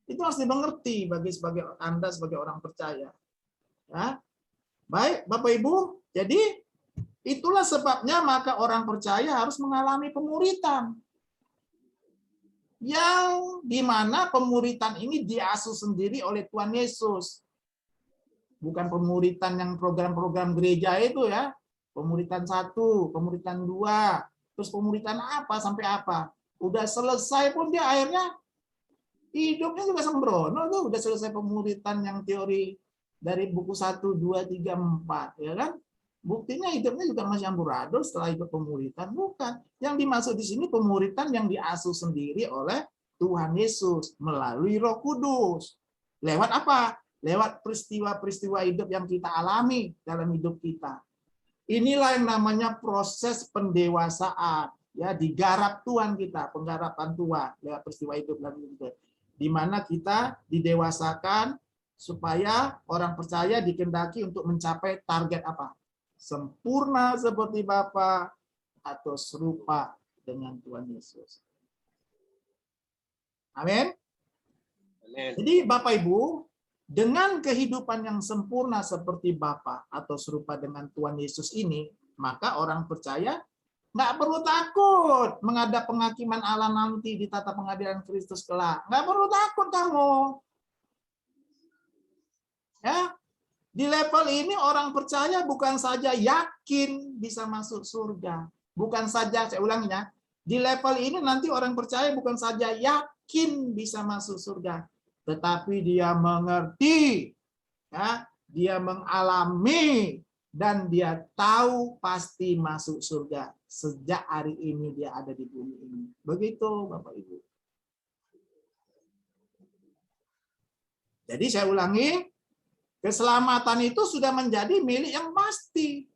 Itu harus dimengerti sebagai Anda sebagai orang percaya. Ya. Baik, Bapak Ibu, jadi itulah sebabnya maka orang percaya harus mengalami pemuritan. Yang dimana pemuritan ini diasuh sendiri oleh Tuhan Yesus. Bukan pemuritan yang program-program gereja itu ya. Pemuritan 1, pemuritan 2, terus pemuritan apa sampai apa. Udah selesai pun dia akhirnya hidupnya juga sembrono tuh. Udah selesai pemuritan yang teori dari buku 1, 2, 3, 4. Ya kan? Buktinya hidupnya juga masih amburadul setelah ikut pemuritan. Bukan. Yang dimaksud di sini pemuritan yang diasuh sendiri oleh Tuhan Yesus melalui Roh Kudus. Lewat apa? Lewat peristiwa-peristiwa hidup yang kita alami dalam hidup kita. Inilah yang namanya proses pendewasaan. Ya, digarap Tuhan kita, penggarapan Tuhan lewat peristiwa hidup dalam hidup. Di mana kita didewasakan supaya orang percaya dikehendaki untuk mencapai target apa? Sempurna seperti Bapa atau serupa dengan Tuhan Yesus. Amin. Jadi Bapak Ibu, dengan kehidupan yang sempurna seperti Bapa atau serupa dengan Tuhan Yesus ini, maka orang percaya nggak perlu takut menghadap penghakiman Allah nanti di tata pengadilan Kristus kelak. Nggak perlu takut kamu. Ya. Di level ini orang percaya bukan saja yakin bisa masuk surga. Bukan saja, saya ulangi ya, Di level ini nanti orang percaya bukan saja yakin bisa masuk surga, tetapi dia mengerti, ya, dia mengalami, dan dia tahu pasti masuk surga sejak hari ini dia ada di bumi ini. Begitu Bapak Ibu. Jadi saya ulangi, keselamatan itu sudah menjadi milik yang pasti.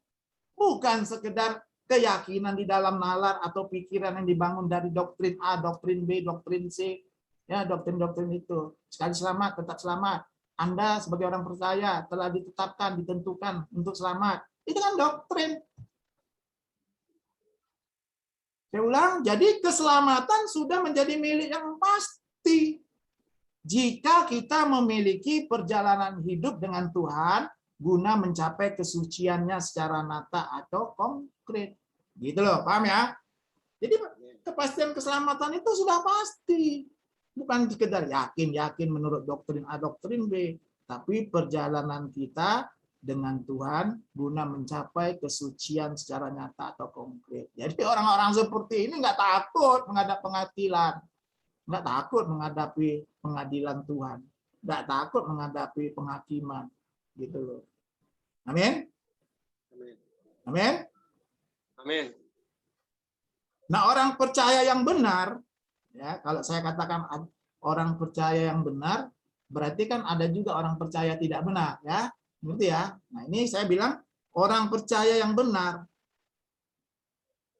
Bukan sekedar keyakinan di dalam nalar atau pikiran yang dibangun dari doktrin A, doktrin B, doktrin C, ya doktrin-doktrin itu. Sekali selamat, tetap selamat. Anda sebagai orang percaya telah ditetapkan, ditentukan untuk selamat. Itu kan doktrin. Saya ulang, jadi keselamatan sudah menjadi milik yang pasti. Jika kita memiliki perjalanan hidup dengan Tuhan, guna mencapai kesuciannya secara nyata atau konkret. Gitu loh, paham ya? Jadi kepastian keselamatan itu sudah pasti. Bukan sekedar yakin menurut doktrin A, doktrin B, tapi perjalanan kita dengan Tuhan guna mencapai kesucian secara nyata atau konkret. Jadi orang-orang seperti ini nggak takut menghadap pengadilan, nggak takut menghadapi pengadilan Tuhan, nggak takut menghadapi penghakiman, gitu loh. Amin. Amin.
Amin.
Nah, orang percaya yang benar, ya, kalau saya katakan orang percaya yang benar, berarti kan ada juga orang percaya tidak benar, ya. Gitu ya. Nah, ini saya bilang orang percaya yang benar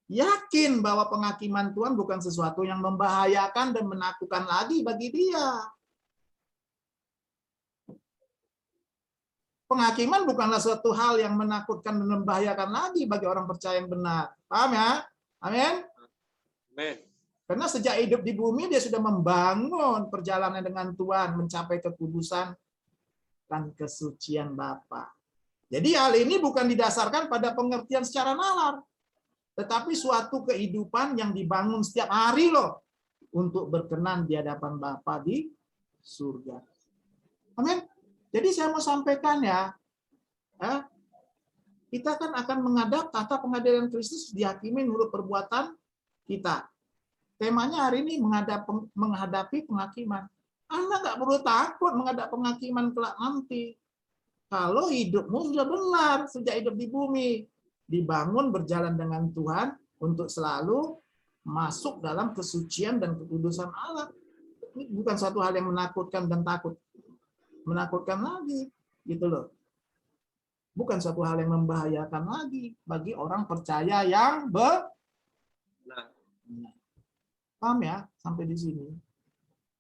yakin bahwa penghakiman Tuhan bukan sesuatu yang membahayakan dan menakutkan lagi bagi dia. Penghakiman bukanlah suatu hal yang menakutkan dan membahayakan lagi bagi orang percaya yang benar. Paham ya? Amin.
Amin.
Karena sejak hidup di bumi dia sudah membangun perjalanan dengan Tuhan, mencapai kekudusan dan kesucian Bapa. Jadi hal ini bukan didasarkan pada pengertian secara nalar, tetapi suatu kehidupan yang dibangun setiap hari loh untuk berkenan di hadapan Bapa di surga. Amin. Jadi saya mau sampaikan ya, kita kan akan menghadap tahta pengadilan Kristus, dihakimi menurut perbuatan kita. Temanya hari ini menghadapi penghakiman. Anda nggak perlu takut menghadap penghakiman kelak nanti. Kalau hidupmu sudah benar sejak hidup di bumi, dibangun berjalan dengan Tuhan untuk selalu masuk dalam kesucian dan kekudusan Allah. Ini bukan suatu hal yang menakutkan dan menakutkan lagi, gitu loh. Bukan suatu hal yang membahayakan lagi bagi orang percaya yang benar. Paham ya sampai di sini?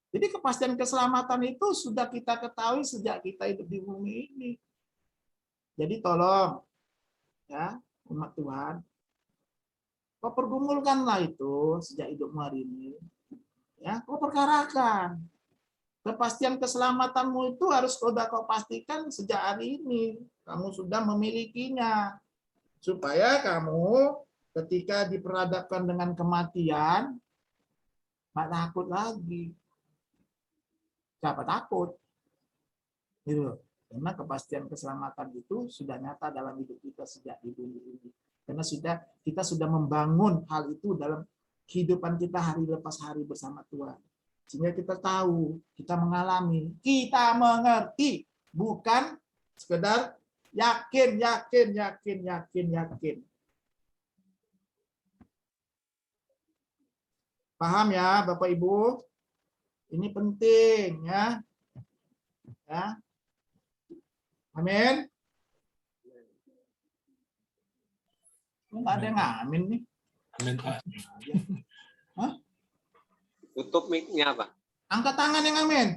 Jadi kepastian keselamatan itu sudah kita ketahui sejak kita hidup di bumi ini. Jadi tolong ya umat Tuhan, kau pergumulkanlah itu sejak hidupmu hari ini. Ya, kau perkarakan. Kepastian keselamatanmu itu harus kau pastikan sejak hari ini. Kamu sudah memilikinya. Supaya kamu ketika diperhadapkan dengan kematian, nggak takut lagi. Siapa takut? Gitu. Karena kepastian keselamatan itu sudah nyata dalam hidup kita sejak di bumi ini. Karena kita sudah membangun hal itu dalam kehidupan kita hari lepas hari bersama Tuhan. Sehingga kita tahu, kita mengalami, kita mengerti, bukan sekedar yakin. Paham ya, Bapak Ibu? Ini penting ya. Ya. Amin. Enggak ada yang amin nih.
Amin, Pak.
Hah?
Tutup mic-nya, Pak.
Angkat tangan yang amin.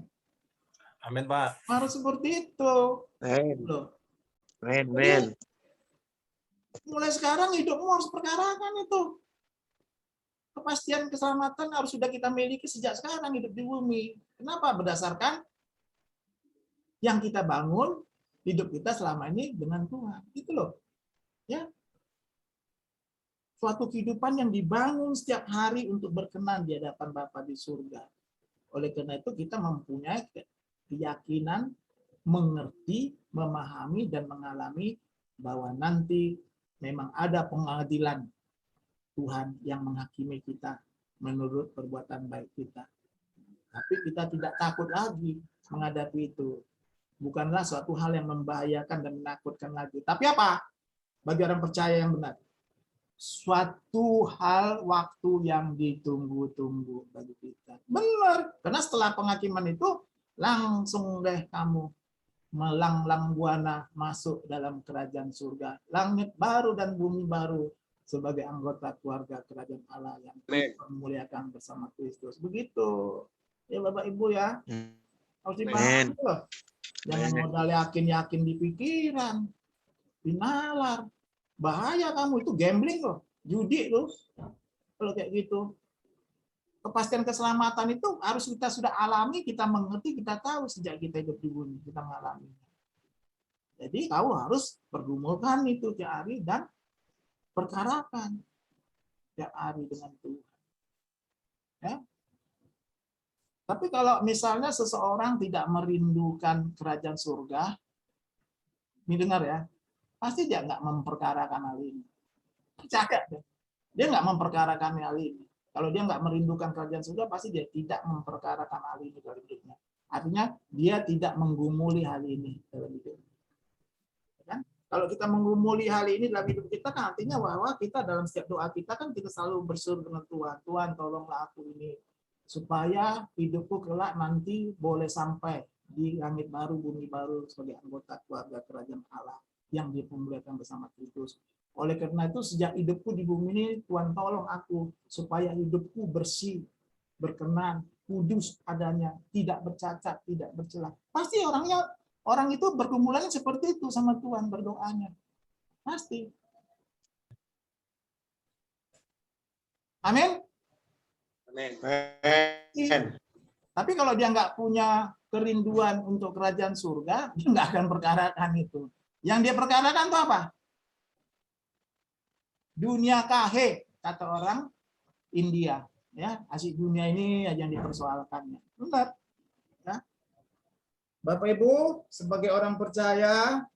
Amin, Pak.
Harus seperti itu.
Amin.
Loh.
Amin.
Mulai sekarang hidupmu harus perkarakan itu. Kepastian keselamatan harus sudah kita miliki sejak sekarang hidup di bumi. Kenapa? Berdasarkan yang kita bangun hidup kita selama ini dengan Tuhan. Gitu loh. Ya. Suatu kehidupan yang dibangun setiap hari untuk berkenan di hadapan Bapa di surga. Oleh karena itu kita mempunyai keyakinan, mengerti, memahami, dan mengalami bahwa nanti memang ada pengadilan Tuhan yang menghakimi kita menurut perbuatan baik kita. Tapi kita tidak takut lagi menghadapi itu. Bukanlah suatu hal yang membahayakan dan menakutkan lagi. Tapi apa? Bagi orang percaya yang benar. Suatu hal waktu yang ditunggu-tunggu bagi kita. Benar. Karena setelah penghakiman itu, langsung deh kamu melanglang buana masuk dalam kerajaan surga. Langit baru dan bumi baru sebagai anggota keluarga kerajaan Allah yang memuliakan bersama Kristus. Begitu. Ya Bapak Ibu ya. Harus dipahami loh. Jangan modal yakin-yakin di pikiran. Di nalar. Bahaya kamu, itu gambling loh. Judi loh. Kalau kayak gitu. Kepastian keselamatan itu harus kita sudah alami, kita mengerti, kita tahu sejak kita hidup di bumi, kita mengalami. Jadi kau harus pergumulkan itu tiap hari dan perkarakan tiap hari dengan Tuhan. Ya. Tapi kalau misalnya seseorang tidak merindukan kerajaan surga, ini dengar ya, pasti dia nggak memperkarakan hal ini. Percaya deh. Dia nggak memperkarakan hal ini. Kalau dia nggak merindukan kerajaan surga, pasti dia tidak memperkarakan hal ini dalam hidupnya. Artinya dia tidak menggumuli hal ini dalam hidupnya. Kan? Kalau kita menggumuli hal ini dalam hidup kita, kan artinya bahwa kita dalam setiap doa kita kan kita selalu berseru dengan Tuhan. Tuhan, tolonglah aku ini supaya hidupku kelak nanti boleh sampai di langit baru, bumi baru sebagai anggota keluarga kerajaan Allah yang dipermuliakan bersama Kristus. Oleh karena itu sejak hidupku di bumi ini, Tuhan tolong aku supaya hidupku bersih, berkenan, kudus adanya, tidak bercacat, tidak bercela. Pasti orang itu bergumulannya seperti itu sama Tuhan berdoanya. Pasti. Amin.
Amin.
Tapi kalau dia nggak punya kerinduan untuk kerajaan surga, dia nggak akan perkarakan itu. Yang dia perkarakan itu apa? Dunia kahe, kata orang India. Ya, asik dunia ini aja yang dipersoalkannya. Benar. Ya. Bapak Ibu, sebagai orang percaya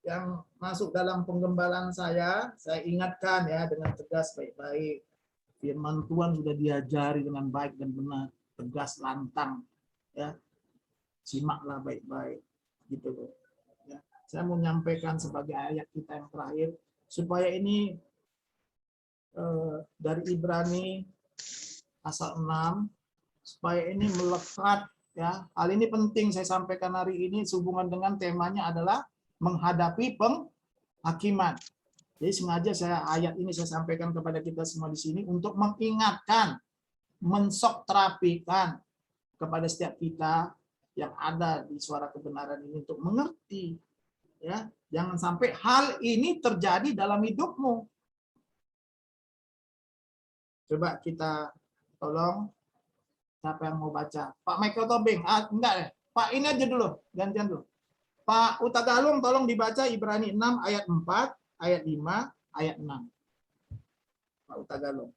yang masuk dalam penggembalaan saya ingatkan ya dengan tegas baik-baik. Firman Tuhan sudah diajari dengan baik dan benar, tegas, lantang. Ya, simaklah baik-baik. Gitu. Ya. Saya mau menyampaikan sebagai ayat kita yang terakhir supaya ini dari Ibrani pasal 6 supaya ini melekat ya. Hal ini penting saya sampaikan hari ini sehubungan dengan temanya adalah menghadapi penghakiman. Jadi sengaja ayat ini saya sampaikan kepada kita semua di sini untuk mengingatkan, mensok terapikan kepada setiap kita yang ada di suara kebenaran ini untuk mengerti ya. Jangan sampai hal ini terjadi dalam hidupmu. Coba kita tolong siapa yang mau baca? Pak Michael Tobing. Enggak deh. Pak ini aja dulu, gantian dulu. Pak Utagalung tolong dibaca Ibrani 6 ayat 4, ayat 5, ayat 6. Pak Utagalung.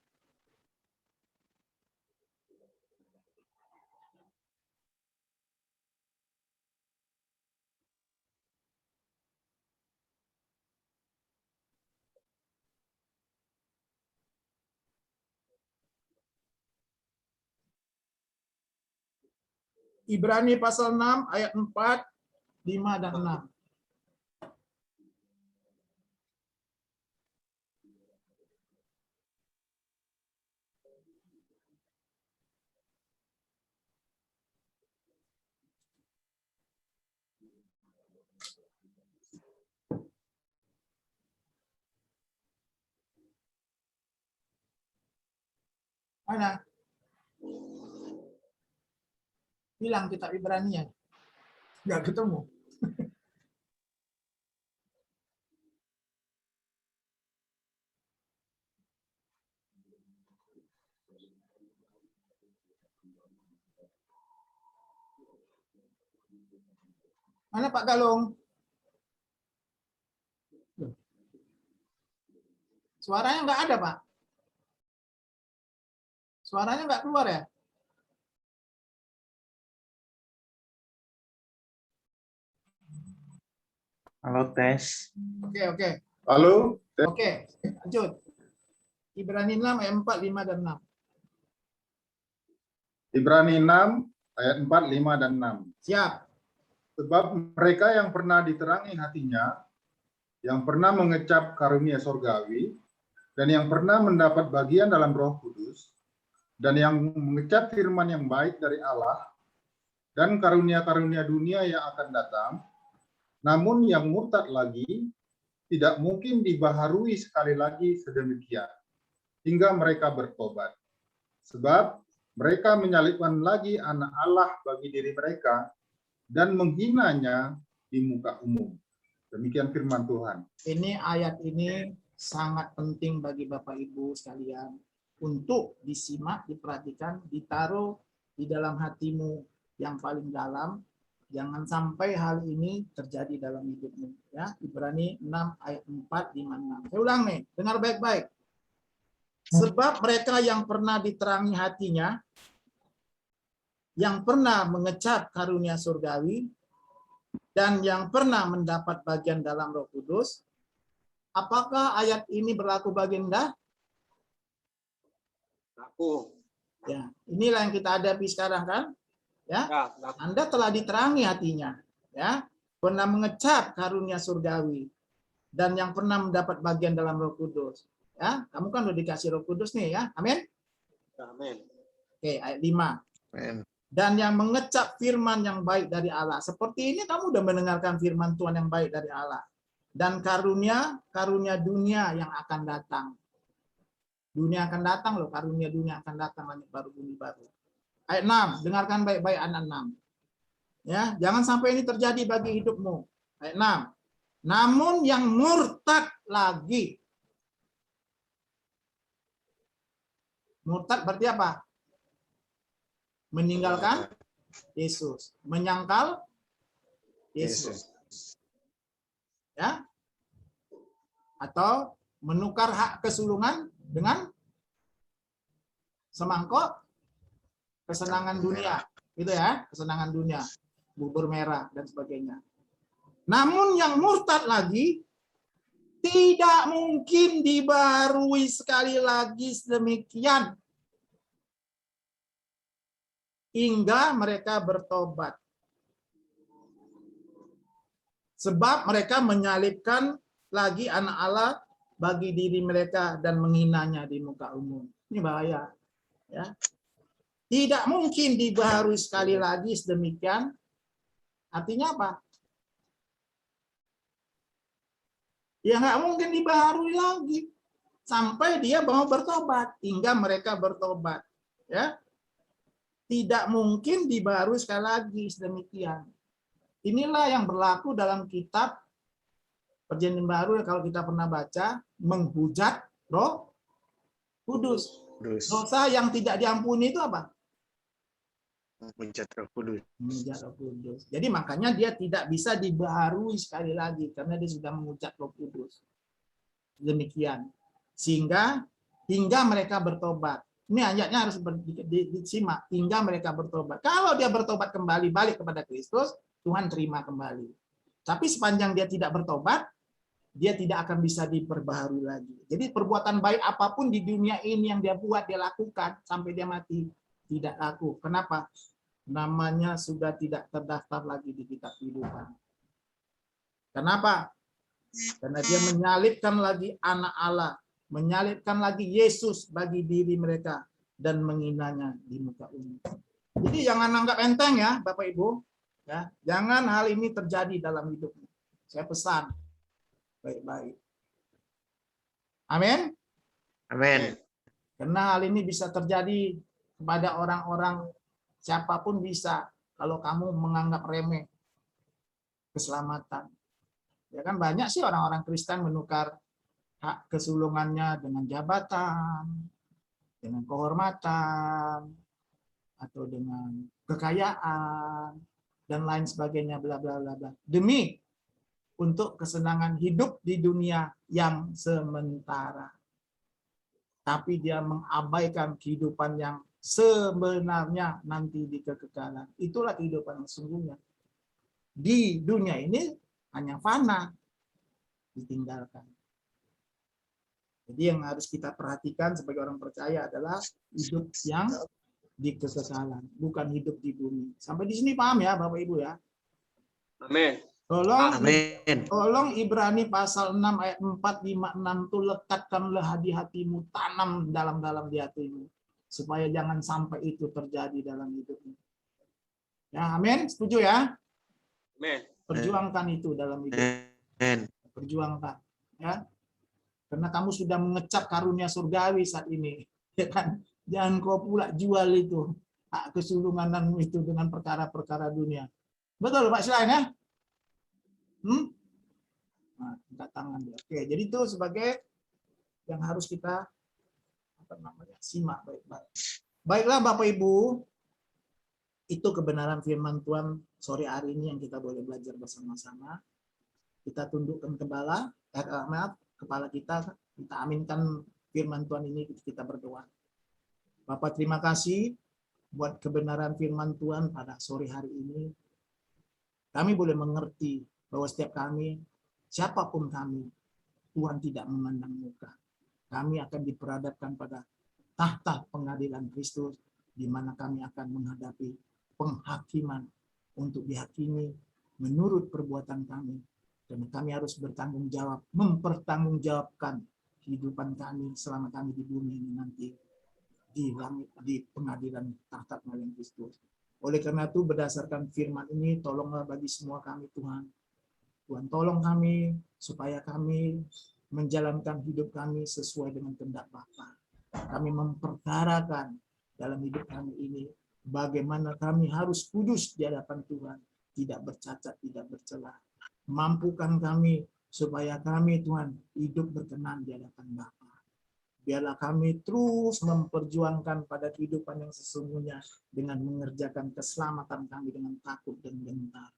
Ibrani pasal 6 ayat 4, 5 dan 6. Mana? Hilang kitab Ibrani-nya. Nggak ketemu. Mana Pak Galung? Suaranya nggak ada, Pak. Suaranya nggak keluar ya?
Halo, tes.
Oke.
Halo,
Oke, lanjut. Ibrani 6 ayat 4, 5 dan 6.
Ibrani 6 ayat 4, 5 dan 6.
Siap.
Sebab mereka yang pernah diterangi hatinya, yang pernah mengecap karunia sorgawi, dan yang pernah mendapat bagian dalam Roh Kudus, dan yang mengecap firman yang baik dari Allah, dan karunia-karunia dunia yang akan datang, namun yang murtad lagi, tidak mungkin dibaharui sekali lagi sedemikian, hingga mereka bertobat. Sebab mereka menyalibkan lagi anak Allah bagi diri mereka, dan menghinanya di muka umum. Demikian firman Tuhan.
Ini ayat ini sangat penting bagi Bapak Ibu sekalian untuk disimak, diperhatikan, ditaruh di dalam hatimu yang paling dalam. Jangan sampai hal ini terjadi dalam hidupmu. Ya, Ibrani 6 ayat 4, 5, 6. Saya ulang nih, dengar baik-baik. Sebab mereka yang pernah diterangi hatinya, yang pernah mengecap karunia surgawi, dan yang pernah mendapat bagian dalam Roh Kudus. Apakah ayat ini berlaku bagi Anda?
Aku.
Ya, inilah yang kita hadapi sekarang kan? Ya,
Ya, aku.
Anda telah diterangi hatinya, ya, pernah mengecap karunia surgawi, dan yang pernah mendapat bagian dalam Roh Kudus. Ya, kamu kan udah dikasih Roh Kudus nih, ya, amin.
Amin.
Oke, ayat 5.
Amin.
Dan yang mengecap firman yang baik dari Allah. Seperti ini kamu udah mendengarkan firman Tuhan yang baik dari Allah. Dan karunia dunia yang akan datang. Dunia akan datang loh, karunia dunia akan datang, langit baru, bumi baru. Ayat 6, dengarkan baik-baik ayat 6. Ya, jangan sampai ini terjadi bagi hidupmu. Ayat 6. Namun yang murtad lagi. Murtad berarti apa? Meninggalkan Yesus, menyangkal Yesus. Ya. Atau menukar hak kesulungan dengan semangkok kesenangan dunia. Gitu ya, kesenangan dunia, bubur merah dan sebagainya. Namun yang murtad lagi tidak mungkin dibaharui sekali lagi sedemikian hingga mereka bertobat. Sebab mereka menyalibkan lagi anak Allah bagi diri mereka dan menghinanya di muka umum. Ini bahaya. Ya. Tidak mungkin dibaharui sekali lagi sedemikian. Artinya apa? Ya nggak mungkin dibaharui lagi. Sampai dia mau bertobat. Hingga mereka bertobat. Ya. Tidak mungkin dibaharui sekali lagi sedemikian. Inilah yang berlaku dalam kitab Perjanjian Baru kalau kita pernah baca, menghujat Roh Kudus. Dosa yang tidak diampuni itu apa?
Menghujat Roh Kudus.
Menghujat Roh Kudus. Jadi makanya dia tidak bisa dibaharui sekali lagi karena dia sudah menghujat Roh Kudus. Demikian. Sehingga hingga mereka bertobat. Ini ayatnya harus disimak. Hingga mereka bertobat. Kalau dia bertobat kembali, balik kepada Kristus, Tuhan terima kembali. Tapi sepanjang dia tidak bertobat, dia tidak akan bisa diperbaharui lagi. Jadi perbuatan baik apapun di dunia ini yang dia buat, dia lakukan sampai dia mati, tidak laku. Kenapa? Namanya sudah tidak terdaftar lagi di kitab kehidupan. Kenapa? Karena dia menyalibkan lagi anak Allah, menyalibkan lagi Yesus bagi diri mereka dan menghinanya di muka umum. Jadi jangan anggap enteng ya, Bapak Ibu. Ya, jangan hal ini terjadi dalam hidupmu. Saya pesan baik-baik. Amin.
Amin.
Karena hal ini bisa terjadi kepada orang-orang siapapun bisa kalau kamu menganggap remeh keselamatan. Ya kan banyak sih orang-orang Kristen menukar hak kesulungannya dengan jabatan, dengan kehormatan, atau dengan kekayaan dan lain sebagainya, bla bla bla bla. Demi untuk kesenangan hidup di dunia yang sementara. Tapi dia mengabaikan kehidupan yang sebenarnya nanti di kekekalan. Itulah kehidupan yang sesungguhnya. Di dunia ini hanya fana, ditinggalkan. Jadi yang harus kita perhatikan sebagai orang percaya adalah hidup yang di kekekalan, bukan hidup di bumi. Sampai di sini paham ya Bapak Ibu ya?
Amin.
Tolong Ibrani pasal 6 ayat 4, 5, 6 itu lekatkanlah di hatimu, tanam dalam-dalam di hatimu. Supaya jangan sampai itu terjadi dalam hidupmu. Ya, amin. Setuju ya?
Amin.
Perjuangkan itu dalam hidup. Perjuangkan. Ya. Karena kamu sudah mengecap karunia surgawi saat ini. Ya kan? Jangan kau pula jual itu. Hak kesulunganmu itu dengan perkara-perkara dunia. Betul Pak Silain ya? Nah, angkat tangan dia. Oke, jadi itu sebagai yang harus kita simak baik-baik. Baiklah Bapak Ibu, itu kebenaran firman Tuhan sore hari ini yang kita boleh belajar bersama-sama. Kita tundukkan kepala kita aminkan firman Tuhan ini, kita berdoa. Bapak terima kasih buat kebenaran firman Tuhan pada sore hari ini. Kami boleh mengerti bahwa setiap kami, siapapun kami, Tuhan tidak memandang muka. Kami akan diperhadapkan pada tahta pengadilan Kristus, di mana kami akan menghadapi penghakiman untuk dihakimi menurut perbuatan kami. Dan kami harus bertanggung jawab, mempertanggungjawabkan kehidupan kami selama kami di bumi ini nanti di pengadilan tahta pengadilan Kristus. Oleh karena itu berdasarkan firman ini, tolonglah bagi semua kami Tuhan. Tuhan tolong kami supaya kami menjalankan hidup kami sesuai dengan kehendak Bapa. Kami memperkarakan dalam hidup kami ini bagaimana kami harus kudus di hadapan Tuhan, tidak bercacat, tidak bercela. Mampukan kami supaya kami Tuhan hidup berkenan di hadapan Bapa. Biarlah kami terus memperjuangkan pada kehidupan yang sesungguhnya dengan mengerjakan keselamatan kami dengan takut dan gentar.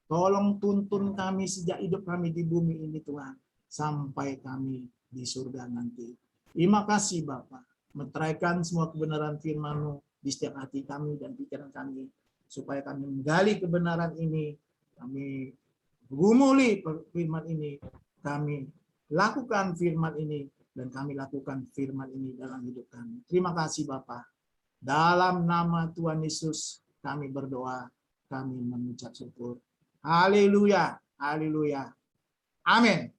Tolong tuntun kami sejak hidup kami di bumi ini Tuhan, sampai kami di surga nanti. Terima kasih Bapa. Meteraikan semua kebenaran firman-Mu di setiap hati kami dan pikiran kami, supaya kami menggali kebenaran ini, kami gumuli firman ini, kami lakukan firman ini, dan kami lakukan firman ini dalam hidup kami. Terima kasih Bapa. Dalam nama Tuhan Yesus kami berdoa, kami mengucap syukur. Haleluya, haleluya. Amin.